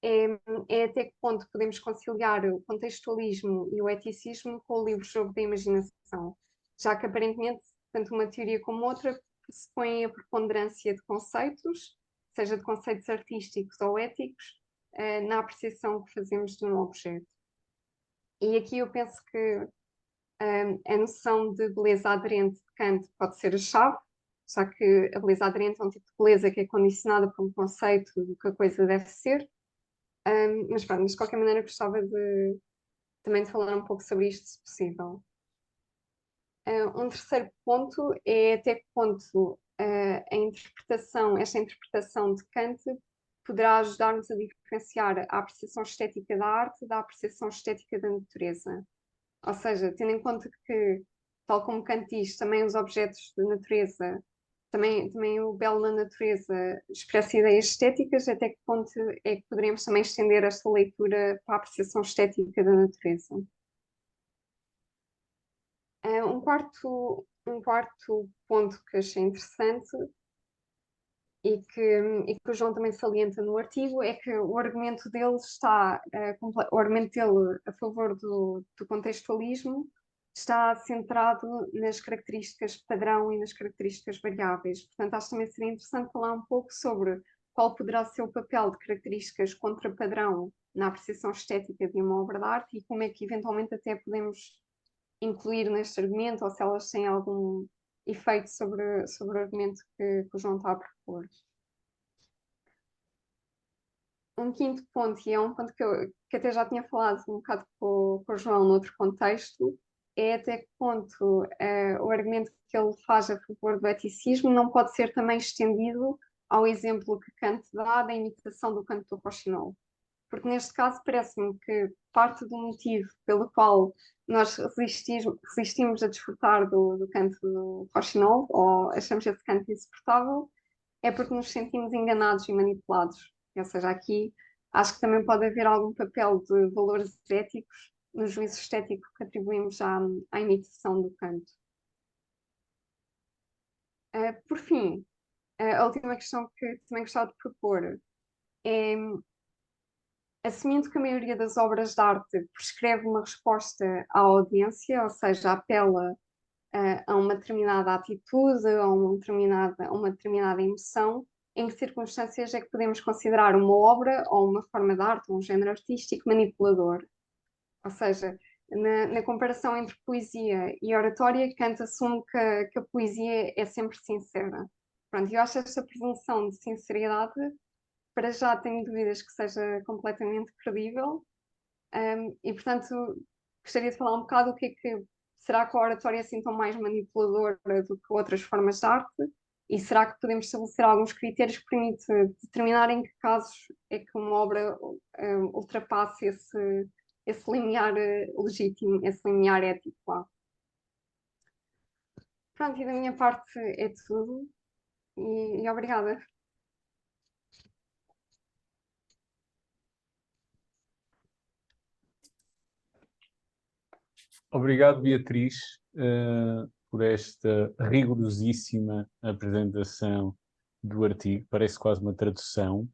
é até que ponto podemos conciliar o contextualismo e o eticismo com o livre jogo da imaginação, já que aparentemente tanto uma teoria como outra pressupõem a preponderância de conceitos, seja de conceitos artísticos ou éticos, na apreciação que fazemos de um objeto. E aqui eu penso que a noção de beleza aderente de Kant pode ser a chave, já que a beleza aderente é um tipo de beleza que é condicionada por um conceito do que a coisa deve ser. Mas pronto, mas de qualquer maneira gostava também de falar um pouco sobre isto, se possível. Um terceiro ponto é até que ponto esta interpretação de Kant poderá ajudar-nos a diferenciar a apreciação estética da arte da apreciação estética da natureza. Ou seja, tendo em conta que, tal como Kant diz, também os objetos de natureza, também o belo na natureza expressa ideias estéticas, até que ponto é que poderíamos também estender esta leitura para a apreciação estética da natureza. Um quarto ponto que achei interessante e que o João também salienta no artigo é que o argumento dele o argumento dele a favor do contextualismo está centrado nas características padrão e nas características variáveis. Portanto, acho que também seria interessante falar um pouco sobre qual poderá ser o papel de características contra padrão na apreciação estética de uma obra de arte e como é que eventualmente até podemos incluir neste argumento ou se elas têm algum efeito sobre o argumento que o João está a propor. Um quinto ponto, e é um ponto que até já tinha falado um bocado com o João noutro contexto, é até que ponto o argumento que ele faz a favor do eticismo não pode ser também estendido ao exemplo que Kant dá da imitação do canto do Rochinol. Porque neste caso parece-me que parte do motivo pelo qual nós resistimos a desfrutar do canto do Rochinol, ou achamos esse canto insuportável, é porque nos sentimos enganados e manipulados. Ou seja, aqui acho que também pode haver algum papel de valores éticos no juízo estético que atribuímos à imitação do canto. Por fim, a última questão que também gostava de propor é, assumindo que a maioria das obras de arte prescreve uma resposta à audiência, ou seja, apela a uma determinada atitude, a uma determinada emoção, em que circunstâncias é que podemos considerar uma obra ou uma forma de arte, ou um género artístico manipulador? Ou seja, na comparação entre poesia e oratória, Kant assume que a poesia é sempre sincera. Pronto, eu acho esta presunção de sinceridade, para já tenho dúvidas que seja completamente credível, e portanto gostaria de falar um bocado o que é que será que a oratória é assim tão mais manipuladora do que outras formas de arte? E será que podemos estabelecer alguns critérios que permitem determinar em que casos é que uma obra ultrapasse esse limiar legítimo, esse limiar ético lá? Pronto, e da minha parte é tudo. E obrigada. Obrigado, Beatriz, por esta rigorosíssima apresentação do artigo. Parece quase uma tradução,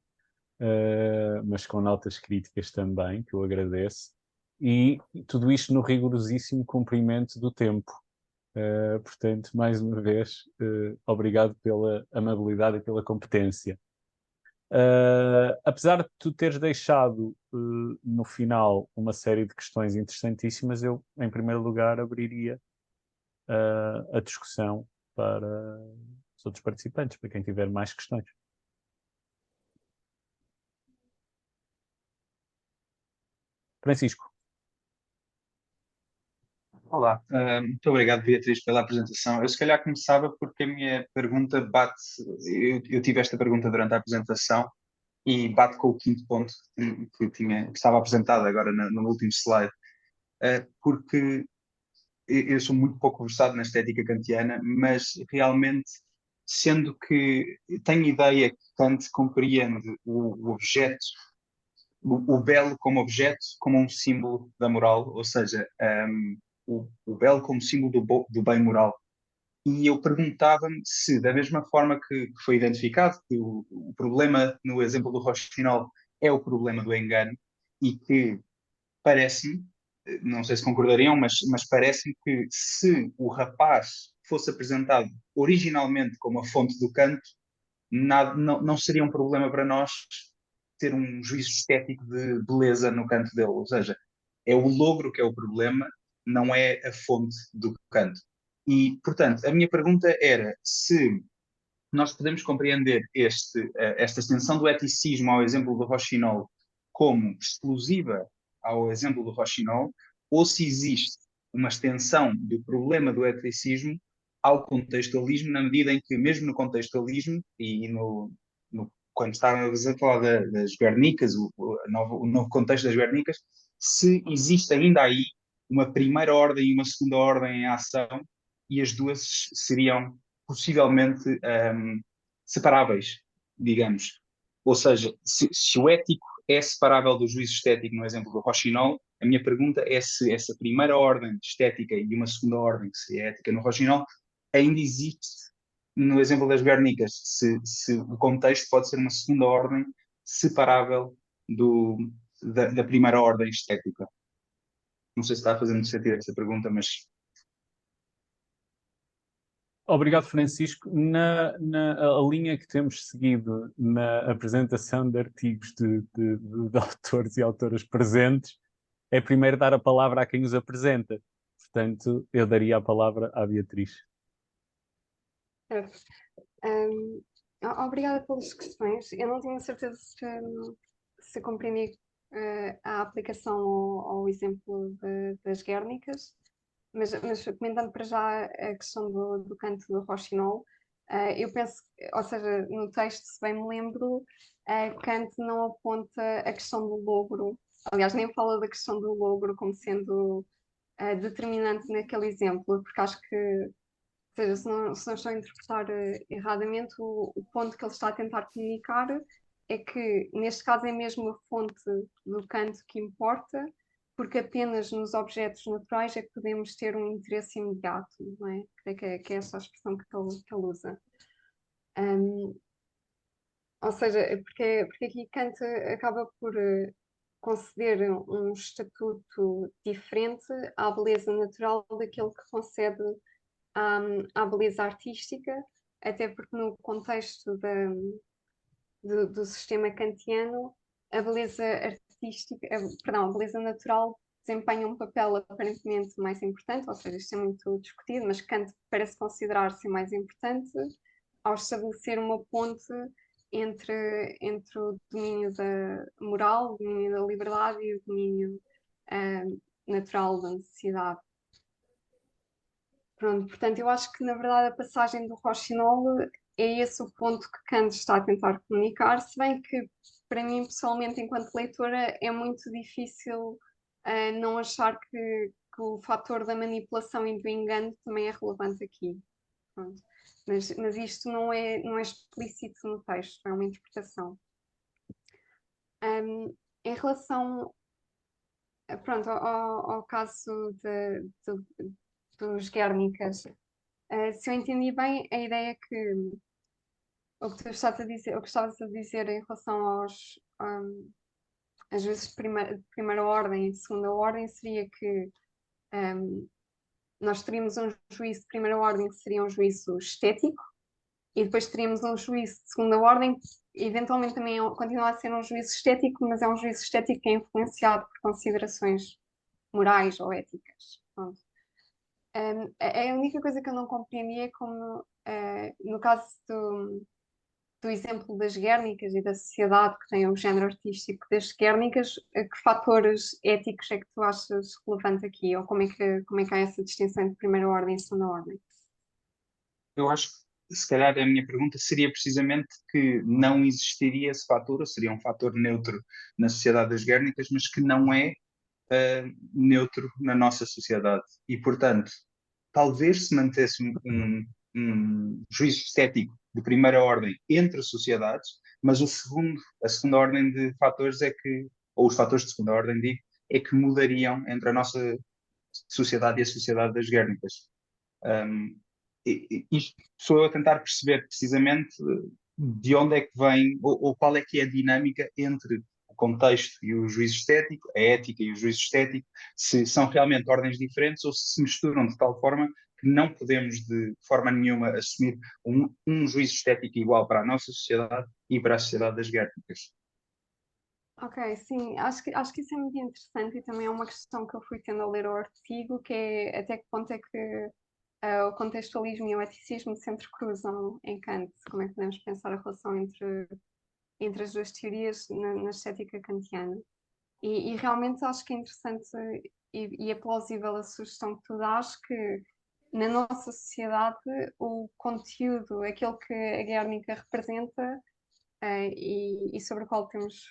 mas com notas críticas também, que eu agradeço. E tudo isto no rigorosíssimo cumprimento do tempo. Portanto, mais uma vez, obrigado pela amabilidade e pela competência. Apesar de tu teres deixado no final uma série de questões interessantíssimas, eu, em primeiro lugar, abriria a discussão para os outros participantes, para quem tiver mais questões. Francisco. Olá, muito obrigado, Beatriz, pela apresentação. Eu se calhar começava porque a minha pergunta bate. Eu tive esta pergunta durante a apresentação e bate com o quinto ponto que estava apresentado agora no último slide. Porque eu sou muito pouco versado na estética kantiana, mas realmente, sendo que tenho ideia que Kant compreende o objeto, o belo como objeto, como um símbolo da moral, ou seja, o belo como símbolo do bem moral. E eu perguntava-me se, da mesma forma que foi identificado, que o problema no exemplo do Rochinol é o problema do engano, e que parece-me, não sei se concordariam, mas parece-me que se o rapaz fosse apresentado originalmente como a fonte do canto, não seria um problema para nós ter um juízo estético de beleza no canto dele, ou seja, é o logro que é o problema, não é a fonte do canto. E, portanto, a minha pergunta era se nós podemos compreender esta extensão do eticismo ao exemplo do Rochinol como exclusiva ao exemplo do Rochinol, ou se existe uma extensão do problema do eticismo ao contextualismo, na medida em que, mesmo no contextualismo e quando estávamos a falar das Guernicas, o novo contexto das Guernicas, se existe ainda aí uma primeira ordem e uma segunda ordem em ação, e as duas seriam possivelmente separáveis, digamos. Ou seja, se o ético é separável do juízo estético, no exemplo do Rochinol, a minha pergunta é se essa primeira ordem estética e uma segunda ordem, que seria ética no Rochinol, ainda existe no exemplo das Guernicas, se o contexto pode ser uma segunda ordem separável da primeira ordem estética. Não sei se está fazendo sentido essa pergunta, mas... Obrigado, Francisco. A linha que temos seguido na apresentação de artigos de autores e autoras presentes é primeiro dar a palavra a quem os apresenta. Portanto, eu daria a palavra à Beatriz. Certo. Obrigada pelas questões. Eu não tinha certeza se compreendi a aplicação ao exemplo das Guernicas, mas comentando para já a questão do canto do Rochinol, eu penso, ou seja, no texto, se bem me lembro, Kant não aponta a questão do logro, aliás, nem fala da questão do logro como sendo determinante naquele exemplo, porque acho que, ou seja, se não estou a interpretar erradamente, o ponto que ele está a tentar comunicar é que, neste caso, é mesmo a fonte do canto que importa, porque apenas nos objetos naturais é que podemos ter um interesse imediato, não é? Que é essa a expressão que ele usa. Ou seja, porque aqui Kant acaba por conceder um estatuto diferente à beleza natural daquele que concede à beleza artística, até porque no contexto do sistema kantiano, a beleza artística, perdão, a beleza natural desempenha um papel aparentemente mais importante, ou seja, isto é muito discutido, mas Kant parece considerar-se mais importante ao estabelecer uma ponte entre o domínio da moral, o domínio da liberdade e o domínio natural da necessidade. Pronto, portanto, eu acho que na verdade a passagem do Rochinol é esse o ponto que Kant está a tentar comunicar, se bem que para mim pessoalmente enquanto leitora é muito difícil não achar que o fator da manipulação e do engano também é relevante aqui. Pronto. Mas isto não é explícito no texto, é uma interpretação. Em relação pronto, ao caso dos Guernicas, se eu entendi bem, a ideia é que o que tu estavas a dizer, o que estavas a dizer em relação às vezes de primeira ordem e de segunda ordem seria que nós teríamos um juízo de primeira ordem que seria um juízo estético e depois teríamos um juízo de segunda ordem que eventualmente também continua a ser um juízo estético, mas é um juízo estético que é influenciado por considerações morais ou éticas. Pronto. A única coisa que eu não compreendi é como, no caso do exemplo das Guernicas e da sociedade que tem o género artístico das Guernicas, que fatores éticos é que tu achas relevante aqui? Ou como é que há essa distinção entre primeira ordem e segunda ordem? Eu acho que, se calhar, a minha pergunta seria precisamente que não existiria esse fator, ou seria um fator neutro na sociedade das Guernicas, mas que não é neutro na nossa sociedade. E, portanto, talvez se mantesse um juízo estético de primeira ordem entre sociedades, mas a segunda ordem de fatores é que, ou os fatores de segunda ordem, digo, é que mudariam entre a nossa sociedade e a sociedade das Guernicas. Isto sou eu a tentar perceber precisamente de onde é que vem, ou qual é que é a dinâmica entre o contexto e o juízo estético, a ética e o juízo estético, se são realmente ordens diferentes ou se misturam de tal forma que não podemos de forma nenhuma assumir um juízo estético igual para a nossa sociedade e para a sociedade das Guernicas. Ok, sim, acho que isso é muito interessante e também é uma questão que eu fui tendo a ler o artigo, que é até que ponto é que o contextualismo e o eticismo se entrecruzam em Kant, como é que podemos pensar a relação entre as duas teorias na estética kantiana. E realmente acho que é interessante e é plausível a sugestão que tu dás que na nossa sociedade o conteúdo, aquele que a Guernica representa e sobre o qual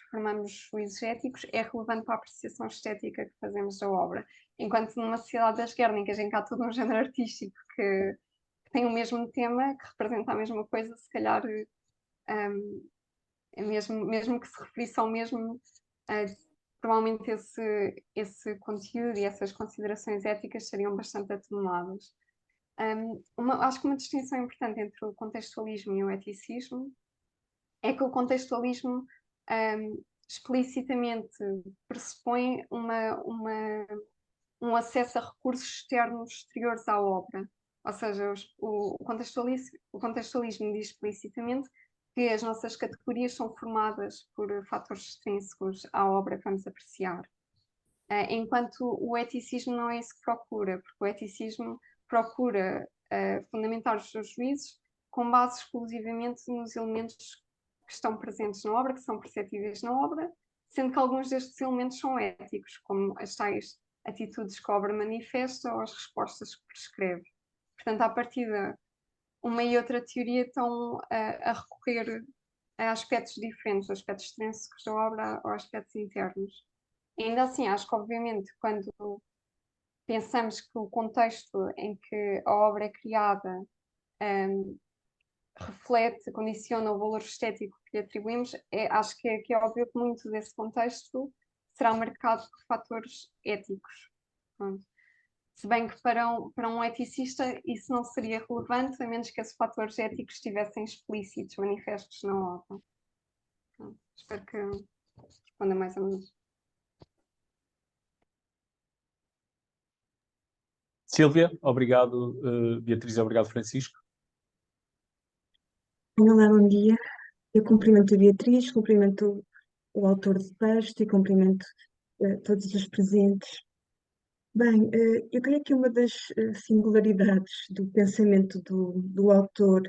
formamos juízos éticos, é relevante para a apreciação estética que fazemos da obra. Enquanto numa sociedade das Guernicas, em que há todo um género artístico que tem o mesmo tema, que representa a mesma coisa, se calhar mesmo que se referisse ao mesmo, provavelmente esse conteúdo e essas considerações éticas seriam bastante atenuadas. Acho que uma distinção importante entre o contextualismo e o eticismo é que o contextualismo explicitamente pressupõe um acesso a recursos externos exteriores à obra. Ou seja, o contextualismo diz explicitamente que as nossas categorias são formadas por fatores extrínsecos à obra que vamos apreciar. Enquanto o eticismo não é isso que procura, porque o eticismo procura fundamentar os seus juízos com base exclusivamente nos elementos que estão presentes na obra, que são perceptíveis na obra, sendo que alguns destes elementos são éticos, como as tais atitudes que a obra manifesta ou as respostas que prescreve. Portanto, à partida, uma e outra teoria estão a recorrer a aspectos diferentes, aspectos extrínsecos da obra ou aspectos internos. E ainda assim, acho que, obviamente, quando pensamos que o contexto em que a obra é criada reflete, condiciona o valor estético que lhe atribuímos, acho que é óbvio que muito desse contexto será marcado por fatores éticos. Pronto. Se bem que para um eticista isso não seria relevante, a menos que esses fatores éticos estivessem explícitos, manifestos na obra. Pronto. Espero que responda mais ou menos. Sílvia, obrigado. Beatriz, obrigado, Francisco. Olá, bom dia. Eu cumprimento a Beatriz, cumprimento o autor do texto e cumprimento todos os presentes. Bem, eu creio que uma das singularidades do pensamento do autor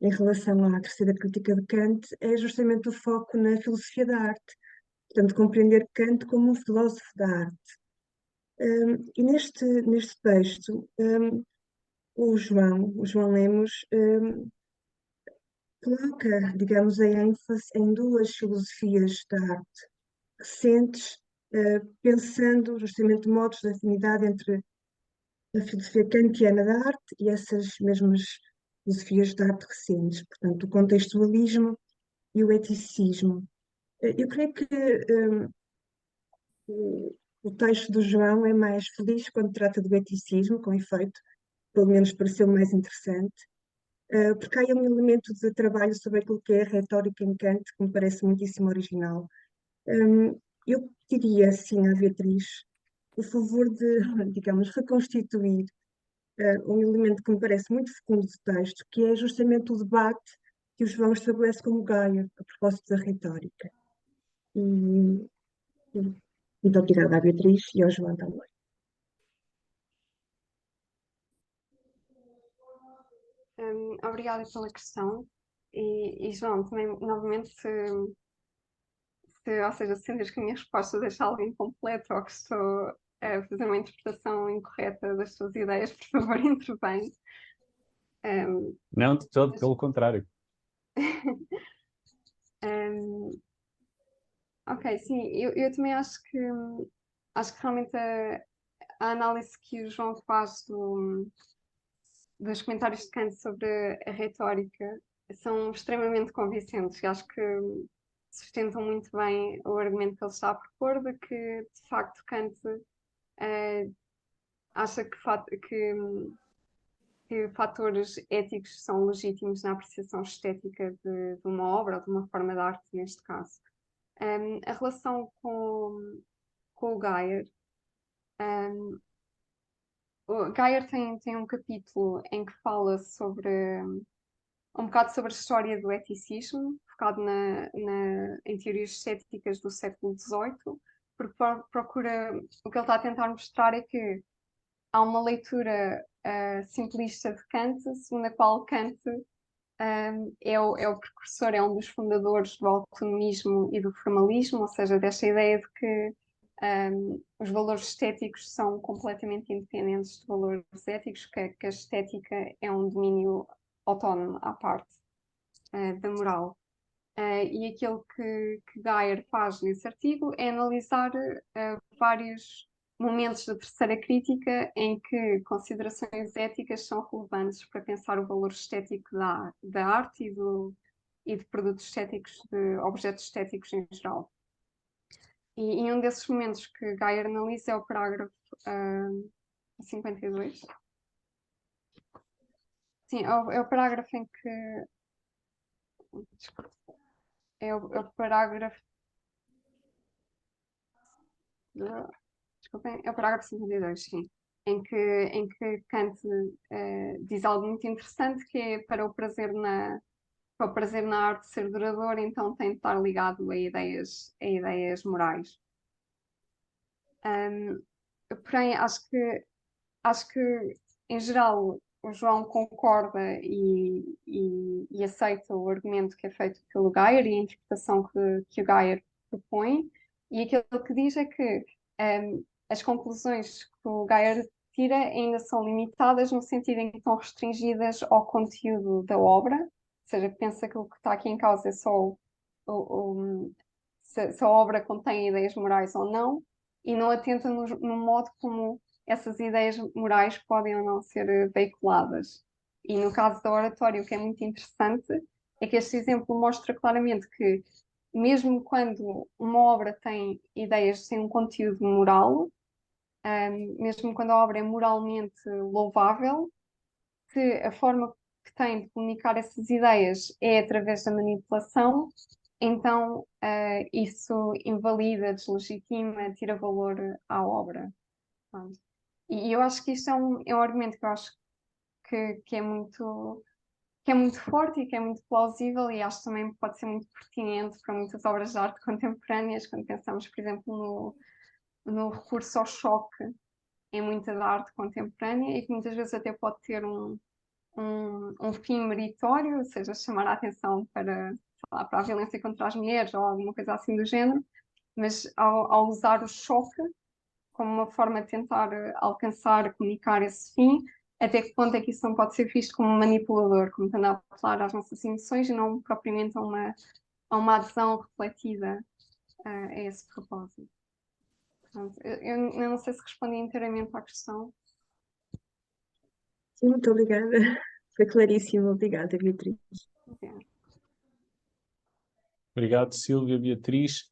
em relação à terceira crítica de Kant é justamente o foco na filosofia da arte. Portanto, compreender Kant como um filósofo da arte. E neste texto, o João Lemos, coloca, digamos, a ênfase em duas filosofias da arte recentes, pensando justamente modos de afinidade entre a filosofia kantiana da arte e essas mesmas filosofias de arte recentes, portanto, o contextualismo e o eticismo. Eu creio que o texto do João é mais feliz quando trata do eticismo, com efeito, pelo menos pareceu mais interessante, porque há aí um elemento de trabalho sobre aquilo que é a retórica em Kant que me parece muitíssimo original. Eu pediria, assim, à Beatriz o favor de, digamos, reconstituir um elemento que me parece muito fecundo do texto, que é justamente o debate que o João estabelece como Gaia, a propósito da retórica. E, e, muito obrigada à Beatriz e ao João também. Obrigada pela questão. E João, também, novamente, ou seja, se sentes que a minha resposta deixa algo incompleto ou que estou a fazer uma interpretação incorreta das tuas ideias, por favor, intervém. Não, de todo, pelo contrário. Um, ok, sim, eu também acho que realmente a análise que o João faz dos comentários de Kant sobre a retórica são extremamente convincentes e acho que sustentam muito bem o argumento que ele está a propor de que, de facto, Kant acha que fatores éticos são legítimos na apreciação estética de uma obra ou de uma forma de arte, neste caso. A relação com o Geyer. O Geyer tem um capítulo em que fala sobre um bocado sobre a história do eticismo, focado em teorias estéticas do século XVIII, porque procura, o que ele está a tentar mostrar é que há uma leitura simplista de Kant, segundo a qual Kant é o precursor, é um dos fundadores do autonomismo e do formalismo, ou seja, desta ideia de que os valores estéticos são completamente independentes de valores éticos, que a estética é um domínio autónomo à parte da moral. E aquilo que Geyer faz nesse artigo é analisar vários momentos da terceira crítica em que considerações éticas são relevantes para pensar o valor estético da arte e de produtos estéticos, de objetos estéticos em geral. E um desses momentos que Geyer analisa é o parágrafo 52. Sim, é o parágrafo em que. Desculpa, é o parágrafo. Desculpem, é o parágrafo 52, sim. Em que Kant diz algo muito interessante, que é para o prazer na arte ser duradouro, então tem de estar ligado a ideias morais. Porém, acho que, em geral, o João concorda e aceita o argumento que é feito pelo Geyer e a interpretação que o Geyer propõe, e aquilo que diz é que as conclusões que o Geyer tira ainda são limitadas no sentido em que estão restringidas ao conteúdo da obra, ou seja, pensa que o que está aqui em causa é só se a obra contém ideias morais ou não, e não atenta no modo como essas ideias morais podem ou não ser veiculadas. E no caso da oratória, o que é muito interessante é que este exemplo mostra claramente que, mesmo quando uma obra tem ideias sem um conteúdo moral, mesmo quando a obra é moralmente louvável, que a forma que tem de comunicar essas ideias é através da manipulação, então isso invalida, deslegitima, tira valor à obra. Pronto. E eu acho que isto é um argumento que eu acho que é muito forte e que é muito plausível, e acho que também pode ser muito pertinente para muitas obras de arte contemporâneas, quando pensamos, por exemplo, no recurso ao choque em muita da arte contemporânea, e que muitas vezes até pode ter um fim meritório, ou seja, chamar a atenção para a violência contra as mulheres ou alguma coisa assim do género, mas ao usar o choque como uma forma de tentar alcançar, comunicar esse fim, até que ponto é que isso não pode ser visto como manipulador, como estando a apelar às nossas emoções e não propriamente a uma adesão refletida a esse propósito. Portanto, eu não sei se respondi inteiramente à questão. Sim, muito obrigada. Foi claríssimo. Obrigada, Beatriz. Obrigado, Silvia, Beatriz.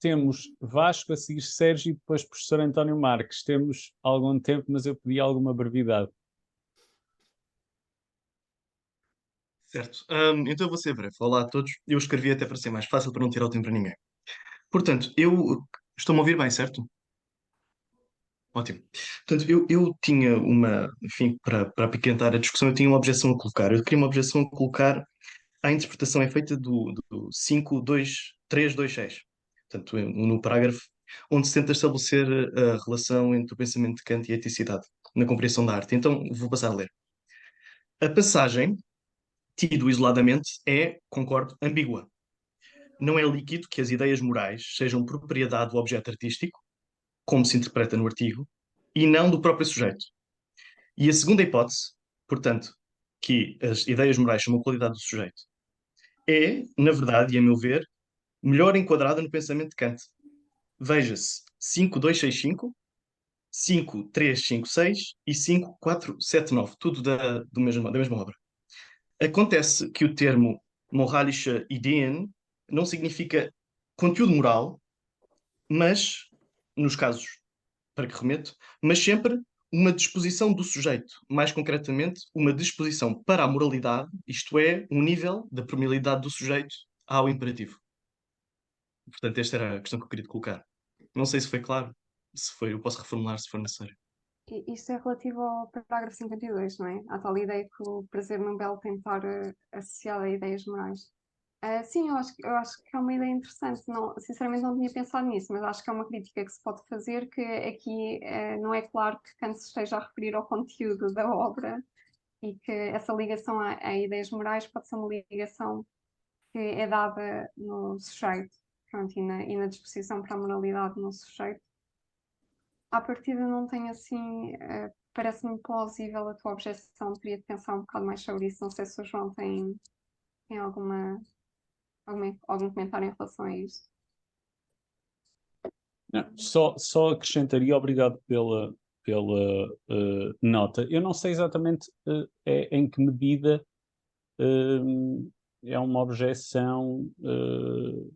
Temos Vasco, a seguir Sérgio e depois professor António Marques. Temos algum tempo, mas eu pedi alguma brevidade. Certo. Então eu vou ser breve. Olá a todos. Eu escrevi até para ser mais fácil, para não tirar o tempo a ninguém. Portanto, estou-me a ouvir bem, certo? Ótimo. Portanto, eu tinha enfim, para apimentar a discussão, eu tinha uma objeção a colocar. Eu queria uma objeção a colocar à interpretação é feita do 5.2.3.2.6. Portanto, no parágrafo onde se tenta estabelecer a relação entre o pensamento de Kant e a eticidade na compreensão da arte. Então, vou passar a ler. A passagem, tido isoladamente, concordo, ambígua. Não é líquido que as ideias morais sejam propriedade do objeto artístico, como se interpreta no artigo, e não do próprio sujeito. E a segunda hipótese, portanto, que as ideias morais são uma qualidade do sujeito, na verdade, e a meu ver, melhor enquadrada no pensamento de Kant. Veja-se 5.2.6.5, 5.3.5.6 e 5.4.7.9, tudo da mesma obra. Acontece que o termo moralische Ideen não significa conteúdo moral, mas, nos casos para que remeto, mas sempre uma disposição do sujeito, mais concretamente, uma disposição para a moralidade, isto é, um nível da permeabilidade do sujeito ao imperativo. Portanto, esta era a questão que eu queria colocar. Não sei se foi claro, se foi, eu posso reformular se for necessário. Isto é relativo ao parágrafo 52, não é? Há tal ideia que o prazer não belo tem de estar associado a ideias morais. Sim, eu acho que é uma ideia interessante. Não, sinceramente não tinha pensado nisso, mas acho que é uma crítica que se pode fazer, que aqui não é claro que Kant se esteja a referir ao conteúdo da obra e que essa ligação a ideias morais pode ser uma ligação que é dada no sujeito, pronto, e na disposição para a moralidade no sujeito. À partida não tenho assim, parece-me plausível a tua objeção, teria de pensar um bocado mais sobre isso, não sei se o João tem algum comentário em relação a isso. Não, só acrescentaria, obrigado pela nota. Eu não sei exatamente em que medida é uma objeção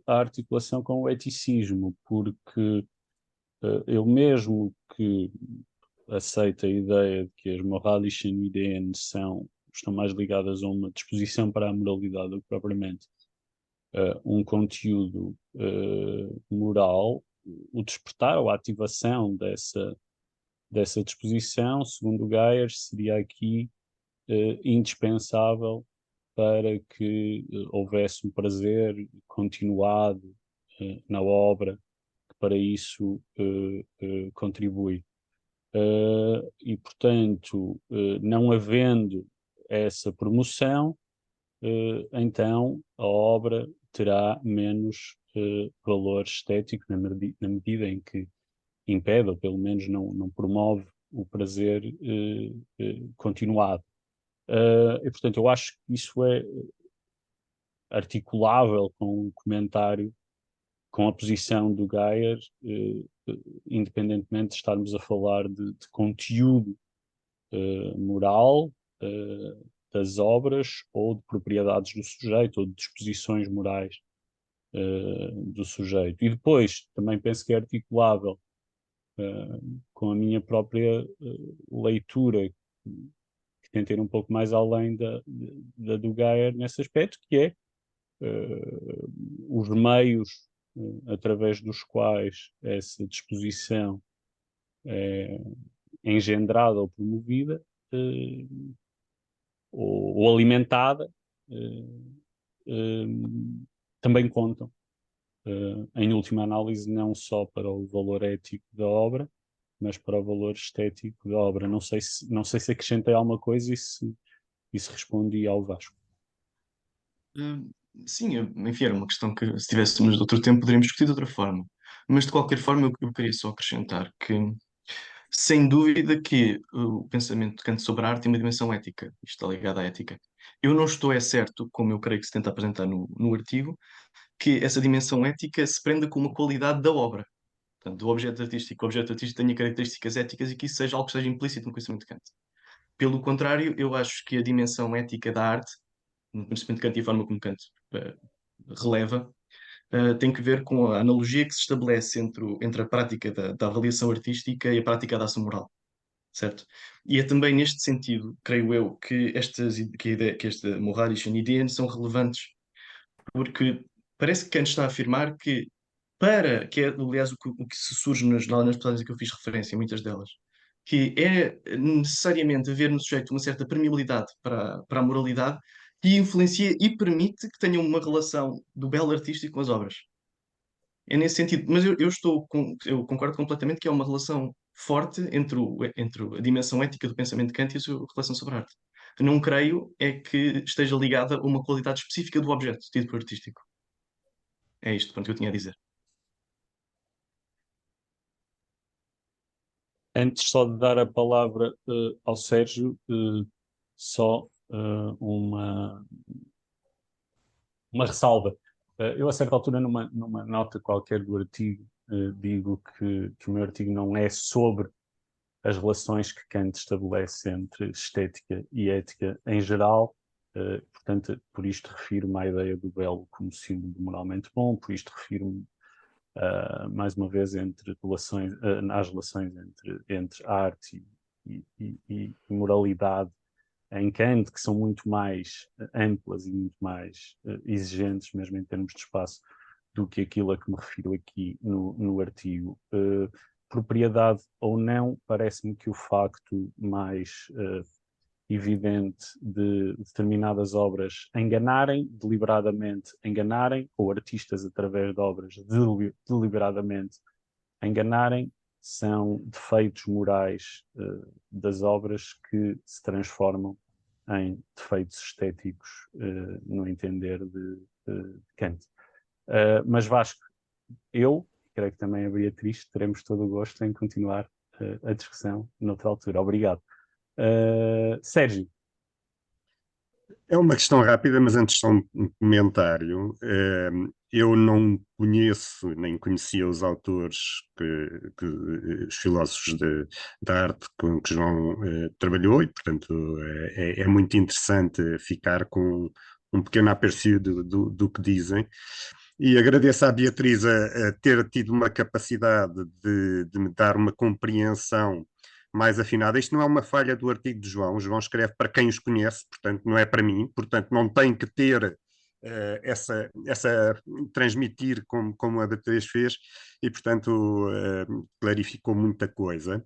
à articulação com o eticismo, porque eu mesmo que aceito a ideia de que as moralische Ideen estão mais ligadas a uma disposição para a moralidade do que propriamente um conteúdo moral, o despertar ou a ativação dessa disposição, segundo Geyer, seria aqui indispensável para que houvesse um prazer continuado na obra, que para isso contribui. E, portanto, não havendo essa promoção, então a obra terá menos valor estético na medida em que impede, ou pelo menos não promove o prazer continuado. E, portanto, eu acho que isso é articulável com um comentário, com a posição do Geyer, independentemente de estarmos a falar de conteúdo moral das obras ou de propriedades do sujeito ou de disposições morais do sujeito. E depois também penso que é articulável com a minha própria leitura, que tenta ir um pouco mais além da do Geyer nesse aspecto, que é os meios através dos quais essa disposição é engendrada ou promovida ou alimentada também contam, em última análise, não só para o valor ético da obra, mas para o valor estético da obra. Não sei se acrescentei alguma coisa e se respondi ao Vasco. Uh, sim, enfim, era uma questão que, se tivéssemos outro tempo, poderíamos discutir de outra forma. Mas, de qualquer forma, eu queria só acrescentar que, sem dúvida, que o pensamento de Kant sobre a arte tem uma dimensão ética. Isto está ligado à ética. Eu não estou, é certo, como eu creio que se tenta apresentar no artigo, que essa dimensão ética se prenda com uma qualidade da obra. Portanto, do objeto artístico, que o objeto artístico tenha características éticas e que isso seja algo que esteja implícito no conhecimento de Kant. Pelo contrário, eu acho que a dimensão ética da arte, no conhecimento de Kant e a forma como Kant eh, releva, tem que ver com a analogia que se estabelece entre a prática da avaliação artística e a prática da ação moral, certo? E é também neste sentido, creio eu, que esta moralische Ideen são relevantes, porque parece que Kant está a afirmar que é, aliás, o que se surge nas passagens que eu fiz referência, muitas delas, que é necessariamente haver no sujeito uma certa permeabilidade para a moralidade que influencia e permite que tenha uma relação do belo artístico com as obras. É nesse sentido, mas eu concordo completamente que é uma relação forte entre a dimensão ética do pensamento de Kant e a sua relação sobre a arte. Não creio é que esteja ligada a uma qualidade específica do objeto, tido por artístico. É isto, pronto, que eu tinha a dizer. Antes só de dar a palavra ao Sérgio, só uma ressalva. Eu, a certa altura, numa nota qualquer do artigo, digo que o meu artigo não é sobre as relações que Kant estabelece entre estética e ética em geral. Portanto, por isto refiro-me à ideia do belo como símbolo moralmente bom, por isto refiro-me, mais uma vez, às relações entre arte e moralidade em Kant, que são muito mais amplas e muito mais exigentes, mesmo em termos de espaço, do que aquilo a que me refiro aqui no artigo. propriedade ou não, parece-me que o facto mais evidente de determinadas obras deliberadamente enganarem, ou artistas através de obras deliberadamente enganarem, são defeitos morais das obras que se transformam em defeitos estéticos, no entender de Kant. Mas Vasco, eu, creio que também a Beatriz, teremos todo o gosto em continuar a discussão noutra altura. Obrigado. Sérgio. É uma questão rápida, mas antes só um comentário. Eu não conheço, nem conhecia os autores, os filósofos da arte com que João trabalhou, e, portanto, é muito interessante ficar com um pequeno aperço do que dizem. E agradeço à Beatriz a ter tido uma capacidade de me dar uma compreensão mais afinada. Isto não é uma falha do artigo de João. O João escreve para quem os conhece, portanto, não é para mim. Portanto, não tem que ter transmitir como a Beatriz fez, e, portanto, clarificou muita coisa.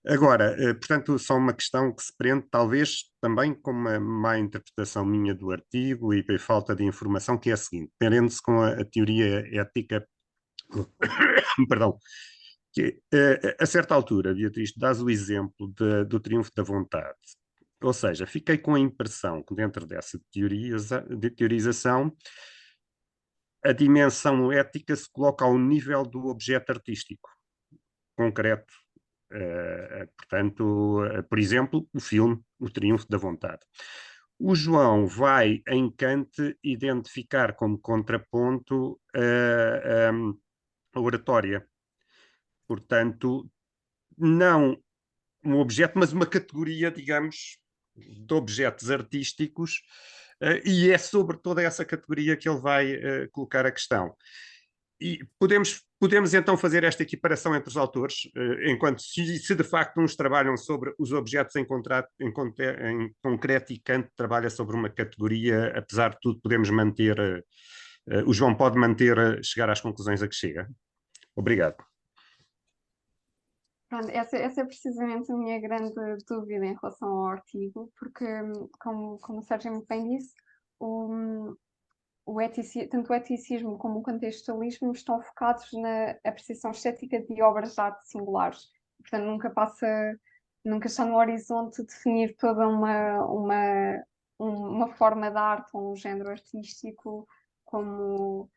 Agora, portanto, só uma questão que se prende, talvez, também com uma má interpretação minha do artigo e falta de informação, que é a seguinte: prende-se com a teoria ética, perdão, que a certa altura, Beatriz, dás o exemplo do triunfo da vontade. Ou seja, fiquei com a impressão que dentro dessa teorização a dimensão ética se coloca ao nível do objeto artístico concreto. Portanto, por exemplo, o filme O Triunfo da Vontade. O João vai, em Kant, identificar como contraponto a oratória. Portanto, não um objeto, mas uma categoria, digamos, de objetos artísticos, e é sobre toda essa categoria que ele vai colocar a questão. E podemos então fazer esta equiparação entre os autores, enquanto se de facto uns trabalham sobre os objetos em concreto e Kant trabalha sobre uma categoria, apesar de tudo podemos manter, o João pode manter, chegar às conclusões a que chega. Obrigado. Pronto, essa é precisamente a minha grande dúvida em relação ao artigo, porque, como o Sérgio muito bem disse, tanto o eticismo como o contextualismo estão focados na apreciação estética de obras de arte singulares. Portanto, nunca está no horizonte definir toda uma forma de arte ou um género artístico como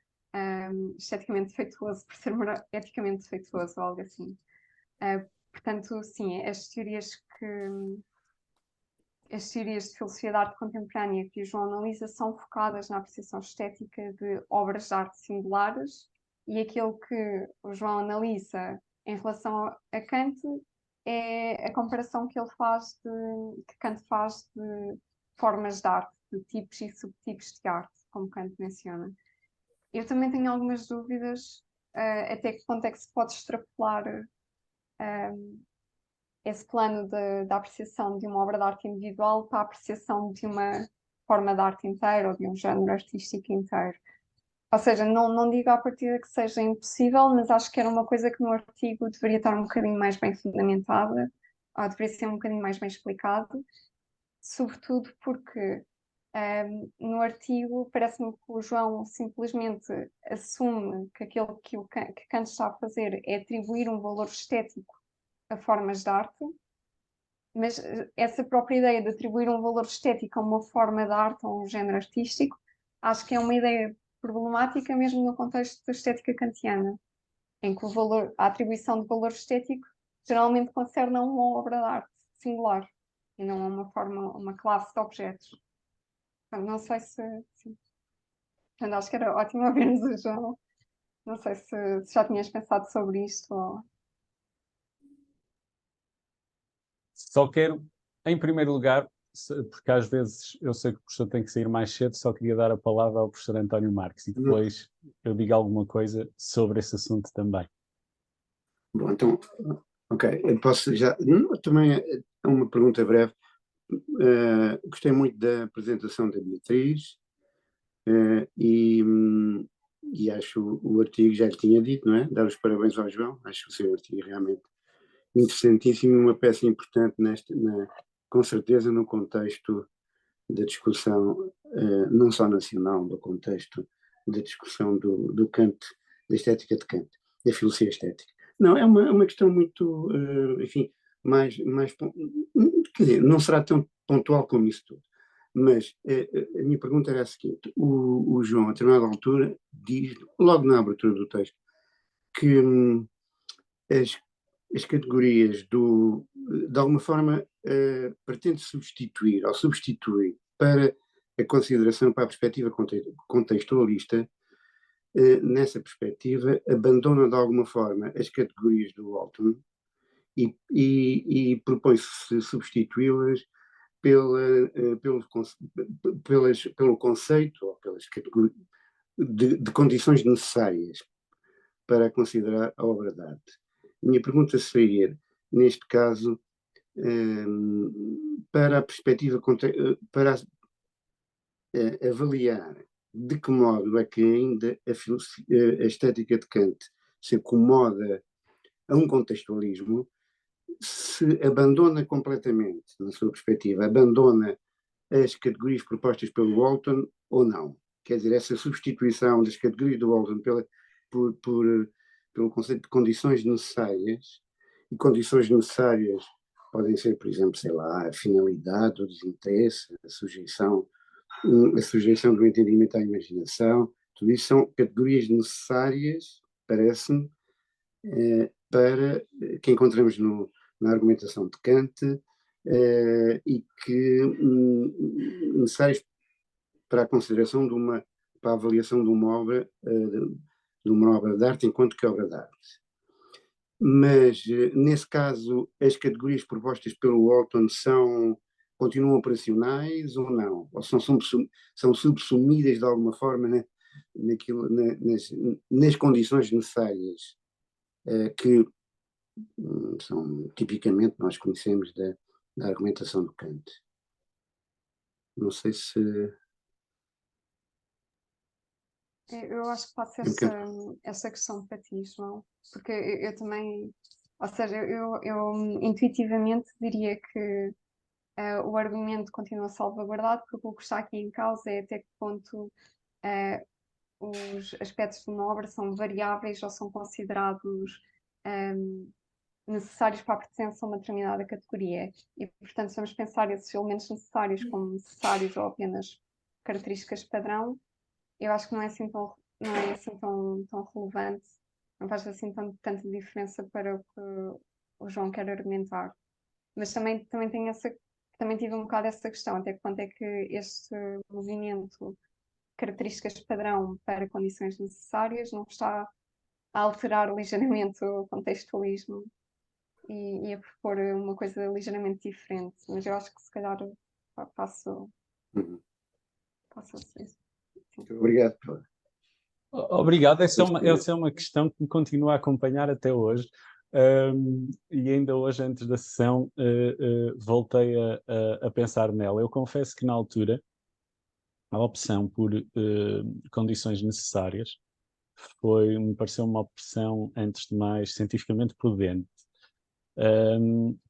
esteticamente defeituoso, por ser eticamente defeituoso ou algo assim. Portanto, sim, as teorias de filosofia da arte contemporânea que o João analisa são focadas na apreciação estética de obras de arte singulares, e aquilo que o João analisa em relação a Kant é a comparação que Kant faz de formas de arte, de tipos e subtipos de arte, como Kant menciona. Eu também tenho algumas dúvidas até que ponto é que se pode extrapolar esse plano da apreciação de uma obra de arte individual para a apreciação de uma forma de arte inteira ou de um género artístico inteiro. Ou seja, não digo à partida que seja impossível, mas acho que era uma coisa que no artigo deveria estar um bocadinho mais bem fundamentada, ou deveria ser um bocadinho mais bem explicado, sobretudo porque no artigo parece-me que o João simplesmente assume que aquilo que Kant está a fazer é atribuir um valor estético a formas de arte, mas essa própria ideia de atribuir um valor estético a uma forma de arte ou a um género artístico, acho que é uma ideia problemática mesmo no contexto da estética kantiana, em que a atribuição de valor estético geralmente concerne a uma obra de arte singular e não a uma classe de objetos. Portanto, não sei se... Portanto, acho que era ótimo ouvirmos o João. Não sei se já tinhas pensado sobre isto ou... Só quero, em primeiro lugar, porque às vezes eu sei que o professor tem que sair mais cedo, só queria dar a palavra ao professor António Marques e depois eu digo alguma coisa sobre esse assunto também. Bom, então, ok, eu posso já... Também é uma pergunta breve. Gostei muito da apresentação da Beatriz e acho o artigo, já lhe tinha dito, não é? Dar os parabéns ao João, acho que o seu artigo realmente interessantíssimo e uma peça importante com certeza no contexto da discussão, não só nacional, do contexto da discussão do Kant, da estética de Kant, da filosofia estética. Não, é uma questão muito, enfim, quer dizer, não será tão pontual como isso tudo. Mas a minha pergunta era a seguinte: o João, a determinada altura, diz, logo na abertura do texto, que as categorias de alguma forma, pretende substituir ou substituir para a consideração, para a perspectiva contextualista, nessa perspectiva, abandona de alguma forma as categorias do Walton e propõe-se substituí-las pelo conceito ou pelas categorias de condições necessárias para considerar a obra de arte. Minha pergunta seria, neste caso, para a perspectiva, para avaliar de que modo é que ainda a estética de Kant se acomoda a um contextualismo, se abandona completamente, na sua perspectiva, abandona as categorias propostas pelo Walton ou não. Quer dizer, essa substituição das categorias do Walton pelo conceito de condições necessárias, e condições necessárias podem ser, por exemplo, sei lá, a finalidade, o desinteresse, a sujeição do entendimento à imaginação, tudo isso são categorias necessárias, parece-me, para que encontramos na argumentação de Kant, e que necessárias para a consideração para a avaliação de uma obra de arte enquanto que obra de arte. Mas, nesse caso, as categorias propostas pelo Walton continuam operacionais ou não? Ou são subsumidas de alguma forma nas condições necessárias que são tipicamente nós conhecemos da argumentação do Kant? Não sei se... Eu acho que faço essa questão para ti, João, porque eu também, ou seja, eu intuitivamente diria que o argumento continua salvaguardado, porque o que está aqui em causa é até que ponto os aspectos de uma obra são variáveis ou são considerados necessários para a pertença a uma determinada categoria. E, portanto, se vamos pensar esses elementos necessários como necessários ou apenas características padrão, eu acho que não é assim tão relevante, não faz assim tanta diferença para o que o João quer argumentar. Mas também tive um bocado essa questão, até quanto é que este movimento características padrão para condições necessárias não está a alterar ligeiramente o contextualismo e a propor uma coisa ligeiramente diferente. Mas eu acho que se calhar faço isso. Obrigado. Obrigado, essa é uma questão que me continua a acompanhar até hoje. E ainda hoje, antes da sessão, voltei a pensar nela. Eu confesso que na altura a opção por condições necessárias me pareceu uma opção, antes de mais, cientificamente prudente,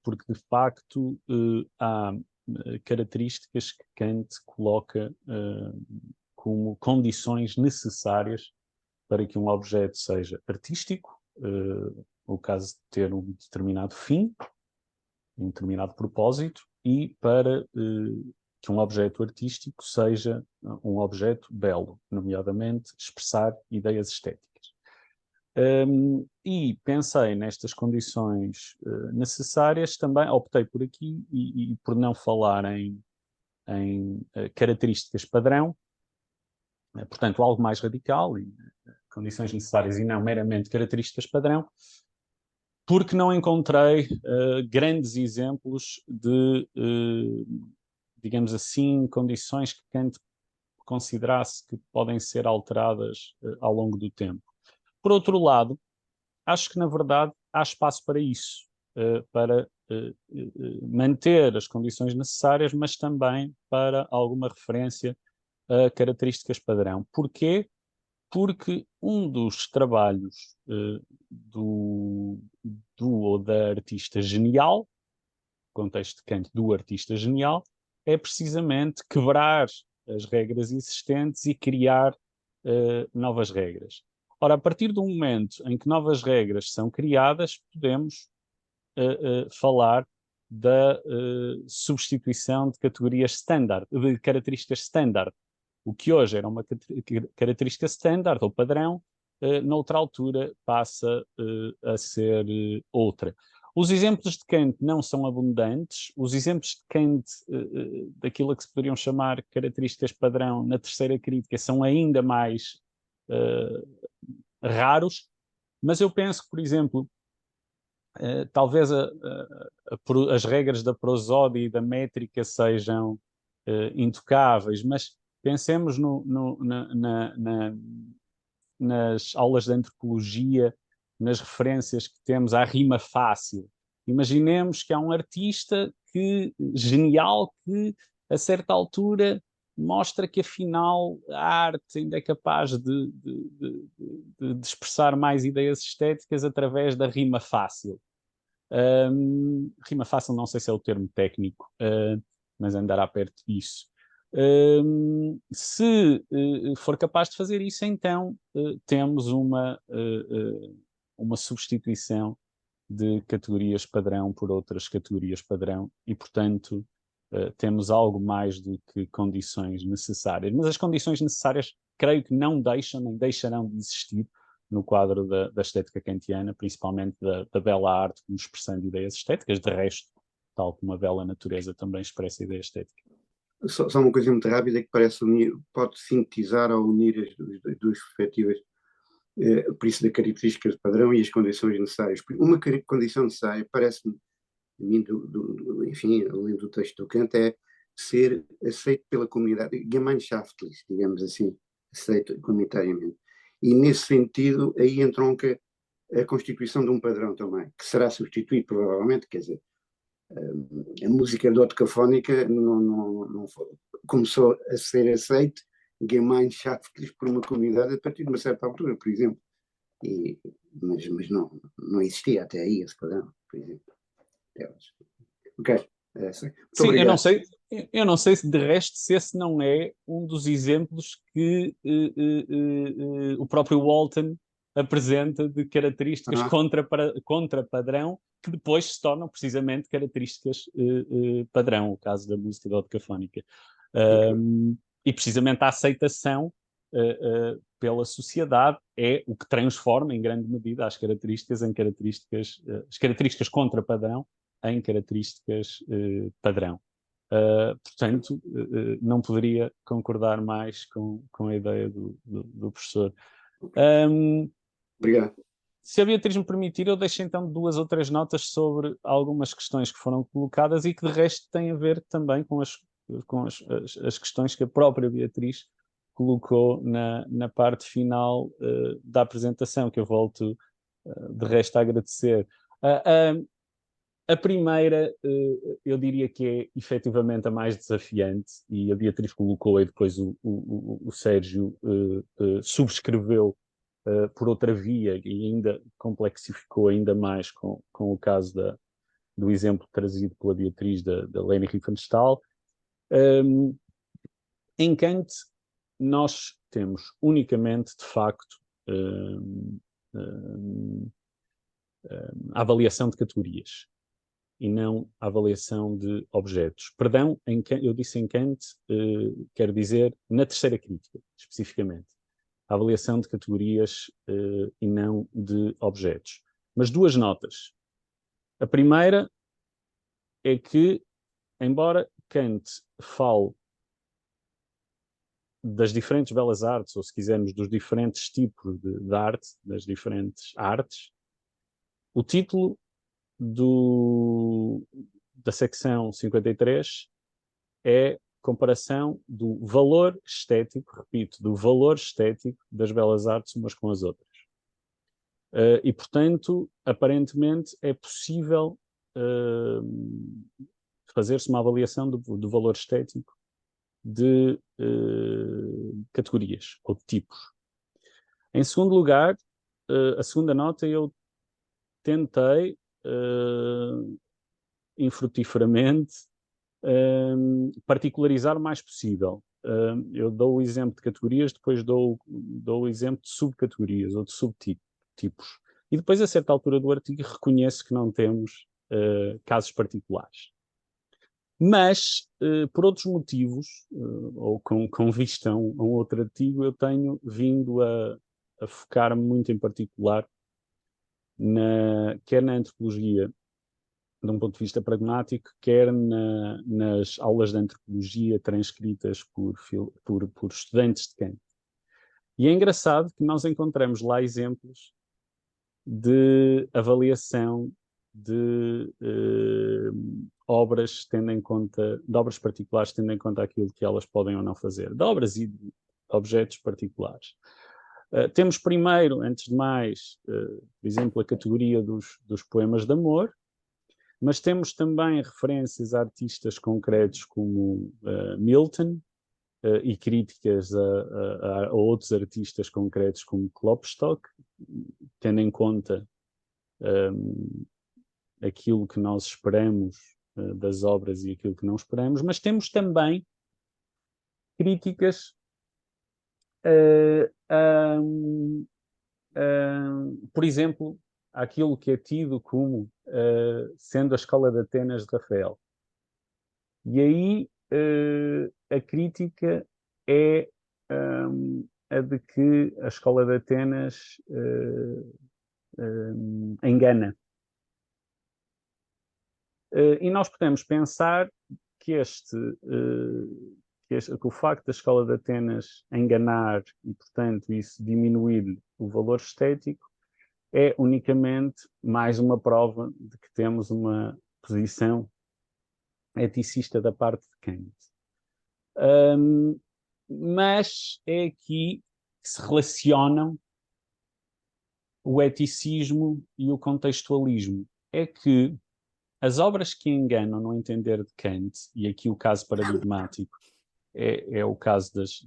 porque de facto há características que Kant coloca como condições necessárias para que um objeto seja artístico, o caso de ter um determinado fim, um determinado propósito, e para que um objeto artístico seja um objeto belo, nomeadamente expressar ideias estéticas. E pensei nestas condições necessárias, também optei por aqui e por não falar em características padrão, portanto algo mais radical, condições necessárias e não meramente características padrão, porque não encontrei grandes exemplos de, digamos assim, condições que Kant considerasse que podem ser alteradas ao longo do tempo. Por outro lado, acho que, na verdade, há espaço para isso, para manter as condições necessárias, mas também para alguma referência a características padrão. Porquê? porque um dos trabalhos do ou da artista genial, contexto de Kant do artista genial, é precisamente quebrar as regras existentes e criar novas regras. Ora, a partir do momento em que novas regras são criadas, podemos falar da substituição de categorias standard, de características standard. O que hoje era uma característica standard ou padrão, noutra altura passa a ser outra. Os exemplos de Kant não são abundantes. Os exemplos de Kant, daquilo que se poderiam chamar características padrão na terceira crítica, são ainda mais raros, mas eu penso que, por exemplo, talvez as regras da prosódia e da métrica sejam intocáveis, mas pensemos nas aulas de antropologia, nas referências que temos à rima fácil. Imaginemos que há um artista genial que, a certa altura, mostra que, afinal, a arte ainda é capaz de expressar mais ideias estéticas através da rima fácil. Rima fácil, não sei se é o termo técnico, mas andará perto disso. Se for capaz de fazer isso, então temos uma substituição de categorias padrão por outras categorias padrão e, portanto, temos algo mais do que condições necessárias. Mas as condições necessárias, creio que não deixam nem deixarão de existir no quadro da estética kantiana, principalmente da bela arte como expressão de ideias estéticas. De resto, tal como a bela natureza também expressa ideia estética. Só uma coisa muito rápida que parece unir, pode sintetizar ou unir as duas perspectivas, por isso da característica de padrão e as condições necessárias. Uma condição necessária, parece-me, enfim, além do texto do Kant, é ser aceito pela comunidade, gemeinschaftlich, digamos assim, aceito comunitariamente. E nesse sentido, aí entronca a constituição de um padrão também, que será substituído provavelmente, quer dizer, a música dodecafónica não começou a ser aceita gemeinschaftlich por uma comunidade a partir de uma certa altura, por exemplo. Mas não existia até aí esse padrão, por exemplo. Ok. Sim, eu não sei se de resto se esse não é um dos exemplos que o próprio Walton apresenta de características contra padrão, que depois se tornam precisamente características padrão, o caso da música dodecafónica. E precisamente a aceitação pela sociedade é o que transforma em grande medida as características em características, as características contra padrão em características padrão. Portanto, não poderia concordar mais com a ideia do professor. Obrigado. Se a Beatriz me permitir, eu deixo então 2 ou 3 notas sobre algumas questões que foram colocadas e que de resto têm a ver também com as questões que a própria Beatriz colocou na parte final da apresentação, que eu volto de resto a agradecer. A primeira, eu diria que é efetivamente a mais desafiante, e a Beatriz colocou e depois o Sérgio subscreveu por outra via e ainda complexificou ainda mais com o caso do exemplo trazido pela Beatriz da Leni Riefenstahl. Em Kant, nós temos unicamente, de facto, a avaliação de categorias e não a avaliação de objetos. Perdão, eu disse em Kant, quero dizer na terceira crítica, especificamente. A avaliação de categorias e não de objetos. Mas 2 notas. A primeira é que, embora Kant fale das diferentes belas artes, ou se quisermos, dos diferentes tipos de arte, das diferentes artes, o título da secção 53 é comparação do valor estético, repito, do valor estético das belas artes umas com as outras. E, portanto, aparentemente é possível fazer-se uma avaliação do valor estético de categorias ou de tipos. Em segundo lugar, a segunda nota, eu tentei, infrutíferamente, particularizar o mais possível. Eu dou o exemplo de categorias, depois dou o exemplo de subcategorias ou de subtipos. E depois, a certa altura do artigo, reconheço que não temos casos particulares. Mas, por outros motivos, ou com vista a um outro artigo, eu tenho vindo a focar-me muito em particular, quer na antropologia, de um ponto de vista pragmático, quer nas aulas de antropologia transcritas por estudantes de Kant. E é engraçado que nós encontramos lá exemplos de avaliação de obras tendo em conta, de obras particulares tendo em conta aquilo que elas podem ou não fazer, de obras e de objetos particulares. Temos primeiro, antes de mais, por exemplo, a categoria dos poemas de amor, mas temos também referências a artistas concretos como Milton e críticas a outros artistas concretos como Klopstock, tendo em conta aquilo que nós esperamos das obras e aquilo que não esperamos, mas temos também críticas, por exemplo, àquilo que é tido como sendo a Escola de Atenas de Rafael. E aí a crítica é a de que a Escola de Atenas engana. E nós podemos pensar que que o facto da Escola de Atenas enganar e, portanto, isso diminuir o valor estético é unicamente mais uma prova de que temos uma posição eticista da parte de Kant. Mas é aqui que se relacionam o eticismo e o contextualismo. É que as obras que enganam no entender de Kant, e aqui o caso paradigmático é o caso dos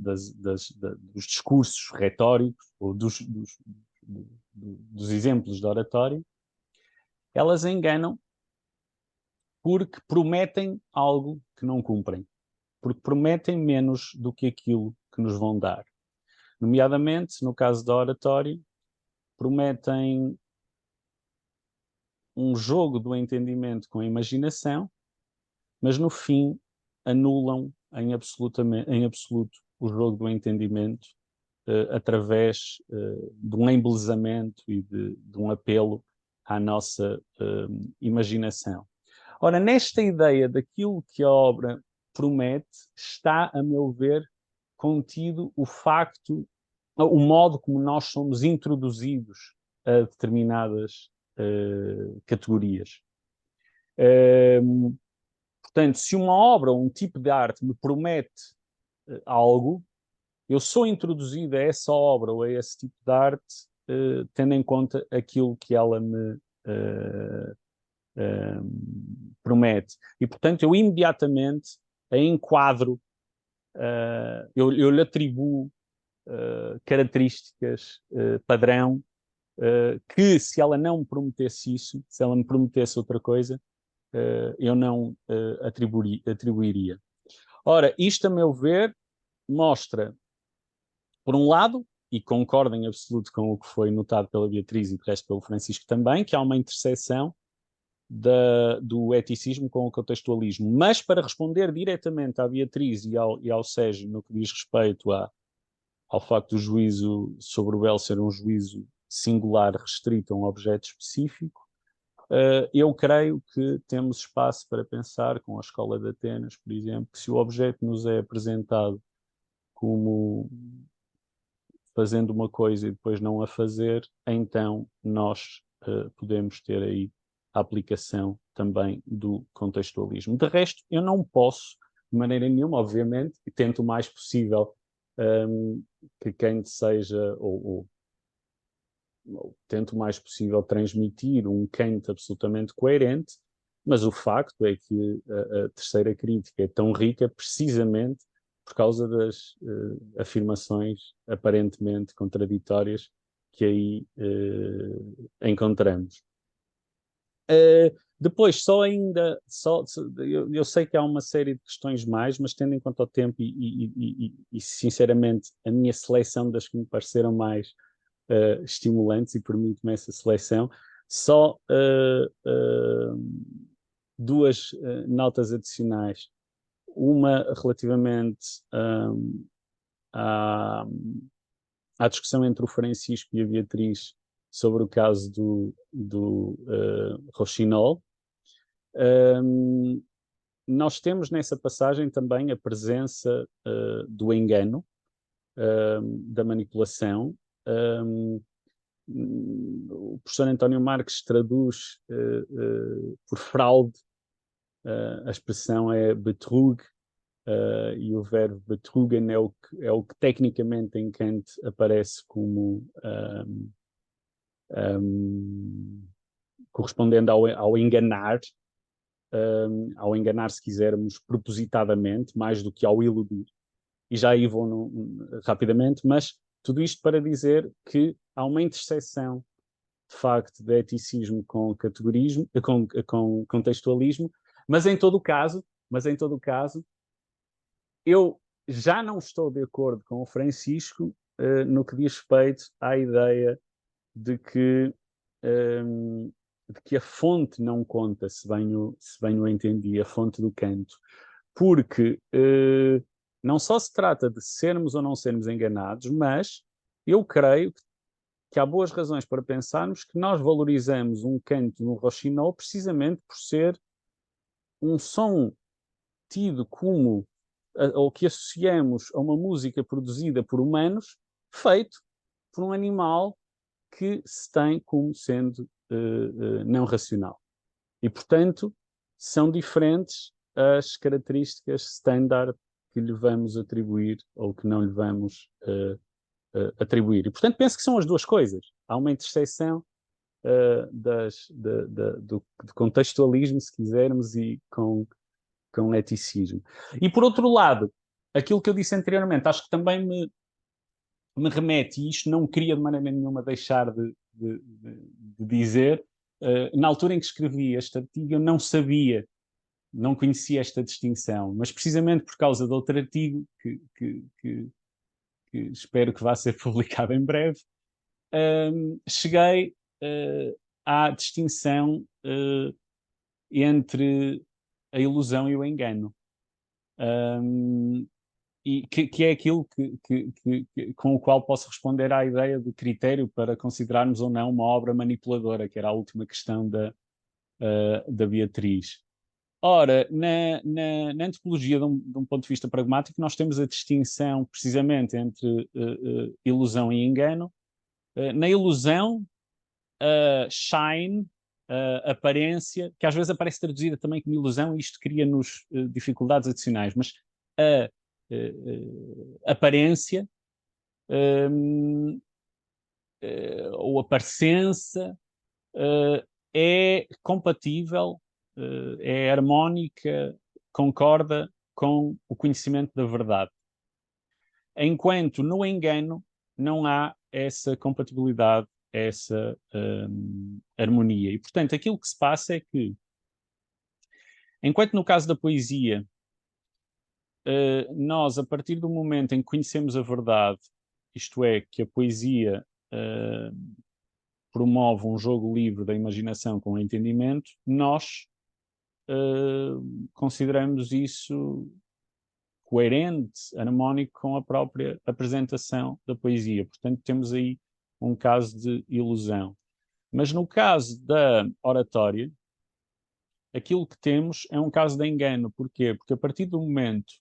discursos retóricos, ou dos exemplos de oratória, elas enganam porque prometem algo que não cumprem, porque prometem menos do que aquilo que nos vão dar. Nomeadamente, no caso da oratória, prometem um jogo do entendimento com a imaginação, mas no fim anulam em absoluto o jogo do entendimento através de um embelezamento e de um apelo à nossa imaginação. Ora, nesta ideia daquilo que a obra promete, está, a meu ver, contido o modo como nós somos introduzidos a determinadas categorias. Portanto, se uma obra ou um tipo de arte me promete algo, eu sou introduzido a essa obra ou a esse tipo de arte tendo em conta aquilo que ela me promete. E, portanto, eu imediatamente a enquadro, eu lhe atribuo características padrão que, se ela não me prometesse isso, se ela me prometesse outra coisa, eu não atribuiria. Ora, isto, a meu ver, mostra, por um lado, e concordo em absoluto com o que foi notado pela Beatriz e de resto pelo Francisco também, que há uma interseção do eticismo com o contextualismo. Mas, para responder diretamente à Beatriz e ao Sérgio no que diz respeito ao facto do juízo sobre o belo ser um juízo singular, restrito a um objeto específico, eu creio que temos espaço para pensar, com a Escola de Atenas, por exemplo, que se o objeto nos é apresentado como fazendo uma coisa e depois não a fazer, então nós podemos ter aí a aplicação também do contextualismo. De resto, eu não posso, de maneira nenhuma, obviamente, e tento o mais possível que Kant seja, ou tento o mais possível transmitir um Kant absolutamente coerente, mas o facto é que a terceira crítica é tão rica precisamente por causa das afirmações aparentemente contraditórias que aí encontramos. Depois, eu sei que há uma série de questões mais, mas tendo em conta o tempo e sinceramente a minha seleção das que me pareceram mais estimulantes, e permite-me essa seleção, só duas notas adicionais. Uma relativamente à discussão entre o Francisco e a Beatriz sobre o caso do Rochinol. Nós temos nessa passagem também a presença do engano, da manipulação. O professor António Marques traduz por fraude, a expressão é betrug, e o verbo betrugen é o que tecnicamente em Kant aparece como correspondendo ao enganar, se quisermos propositadamente, mais do que ao iludir. E já aí vou rapidamente, mas tudo isto para dizer que há uma interseção, de facto, de eticismo com categorismo, com contextualismo, mas em todo o caso, eu já não estou de acordo com o Francisco no que diz respeito à ideia de que a fonte não conta, se bem o entendi, a fonte do canto, porque não só se trata de sermos ou não sermos enganados, mas eu creio que há boas razões para pensarmos que nós valorizamos um canto no Rochinol precisamente por ser um som tido como, ou que associamos a uma música produzida por humanos, feito por um animal que se tem como sendo não racional. E, portanto, são diferentes as características standard que lhe vamos atribuir ou que não lhe vamos atribuir. E, portanto, penso que são as duas coisas. Há uma interseção do contextualismo, se quisermos, e com eticismo. E, por outro lado, aquilo que eu disse anteriormente, acho que também me remete, e isto não queria de maneira nenhuma deixar de dizer, na altura em que escrevi este artigo, eu não conhecia esta distinção, mas precisamente por causa de outro artigo que espero que vá ser publicado em breve, cheguei à distinção entre a ilusão e o engano. E que é aquilo com o qual posso responder à ideia do critério para considerarmos ou não uma obra manipuladora, que era a última questão da Beatriz. Ora, na antropologia, de um ponto de vista pragmático, nós temos a distinção precisamente entre ilusão e engano. Na ilusão, shine, aparência, que às vezes aparece traduzida também como ilusão, e isto cria-nos dificuldades adicionais, mas a aparência ou aparência é compatível, é harmónica, concorda com o conhecimento da verdade. Enquanto no engano não há essa compatibilidade, essa harmonia. E, portanto, aquilo que se passa é que, enquanto no caso da poesia, nós, a partir do momento em que conhecemos a verdade, isto é, que a poesia promove um jogo livre da imaginação com o entendimento, nós consideramos isso coerente, harmónico com a própria apresentação da poesia. Portanto, temos aí um caso de ilusão. Mas no caso da oratória, aquilo que temos é um caso de engano. Porquê? Porque a partir do momento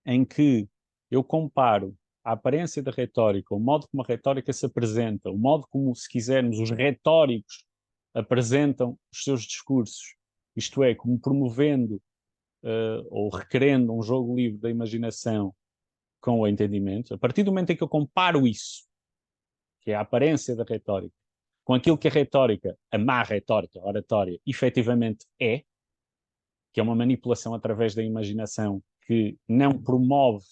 em que eu comparo a aparência da retórica, o modo como a retórica se apresenta, o modo como, se quisermos, os retóricos apresentam os seus discursos, isto é, como promovendo ou requerendo um jogo livre da imaginação com o entendimento, a partir do momento em que eu comparo isso, que é a aparência da retórica, com aquilo que a retórica, a má retórica, a oratória, efetivamente é, que é uma manipulação através da imaginação que não promove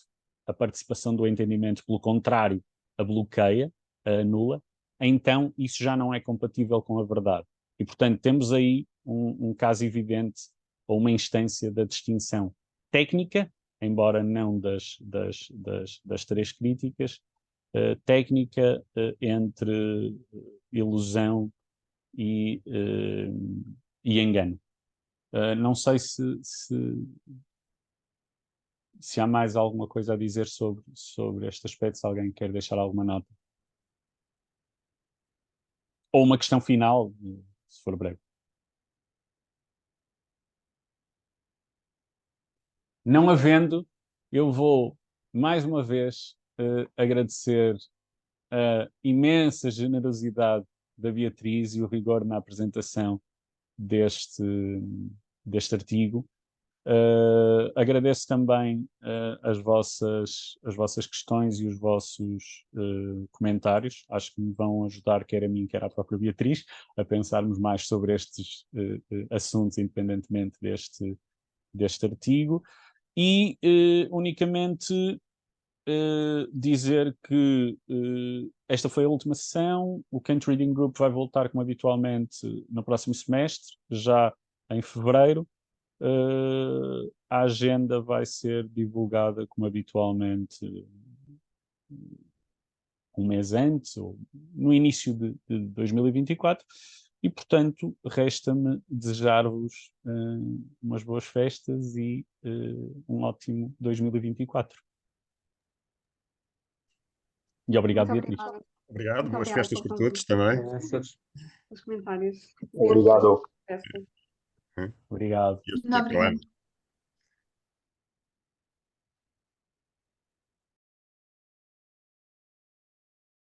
a participação do entendimento, pelo contrário, a bloqueia, a anula, então isso já não é compatível com a verdade. E, portanto, temos aí um caso evidente, ou uma instância da distinção técnica, embora não das 3 críticas, técnica entre ilusão e engano. Não sei se há mais alguma coisa a dizer sobre este aspecto, se alguém quer deixar alguma nota. Ou uma questão final, se for breve. Não havendo, eu vou, mais uma vez, agradecer a imensa generosidade da Beatriz e o rigor na apresentação deste artigo. Agradeço também as vossas questões e os vossos comentários. Acho que me vão ajudar, quer a mim, quer à própria Beatriz, a pensarmos mais sobre estes assuntos, independentemente deste artigo. E unicamente dizer que esta foi a última sessão. O Kant Reading Group vai voltar, como habitualmente, no próximo semestre, já em fevereiro. A agenda vai ser divulgada, como habitualmente, um mês antes, ou no início de 2024, e, portanto, resta-me desejar-vos umas boas festas e um ótimo 2024. E obrigado, Muito Beatriz. obrigada. Obrigado, Muito boas obrigada festas pelo para todos também. os comentários. Obrigado. Festas. Obrigado. E até para o ano.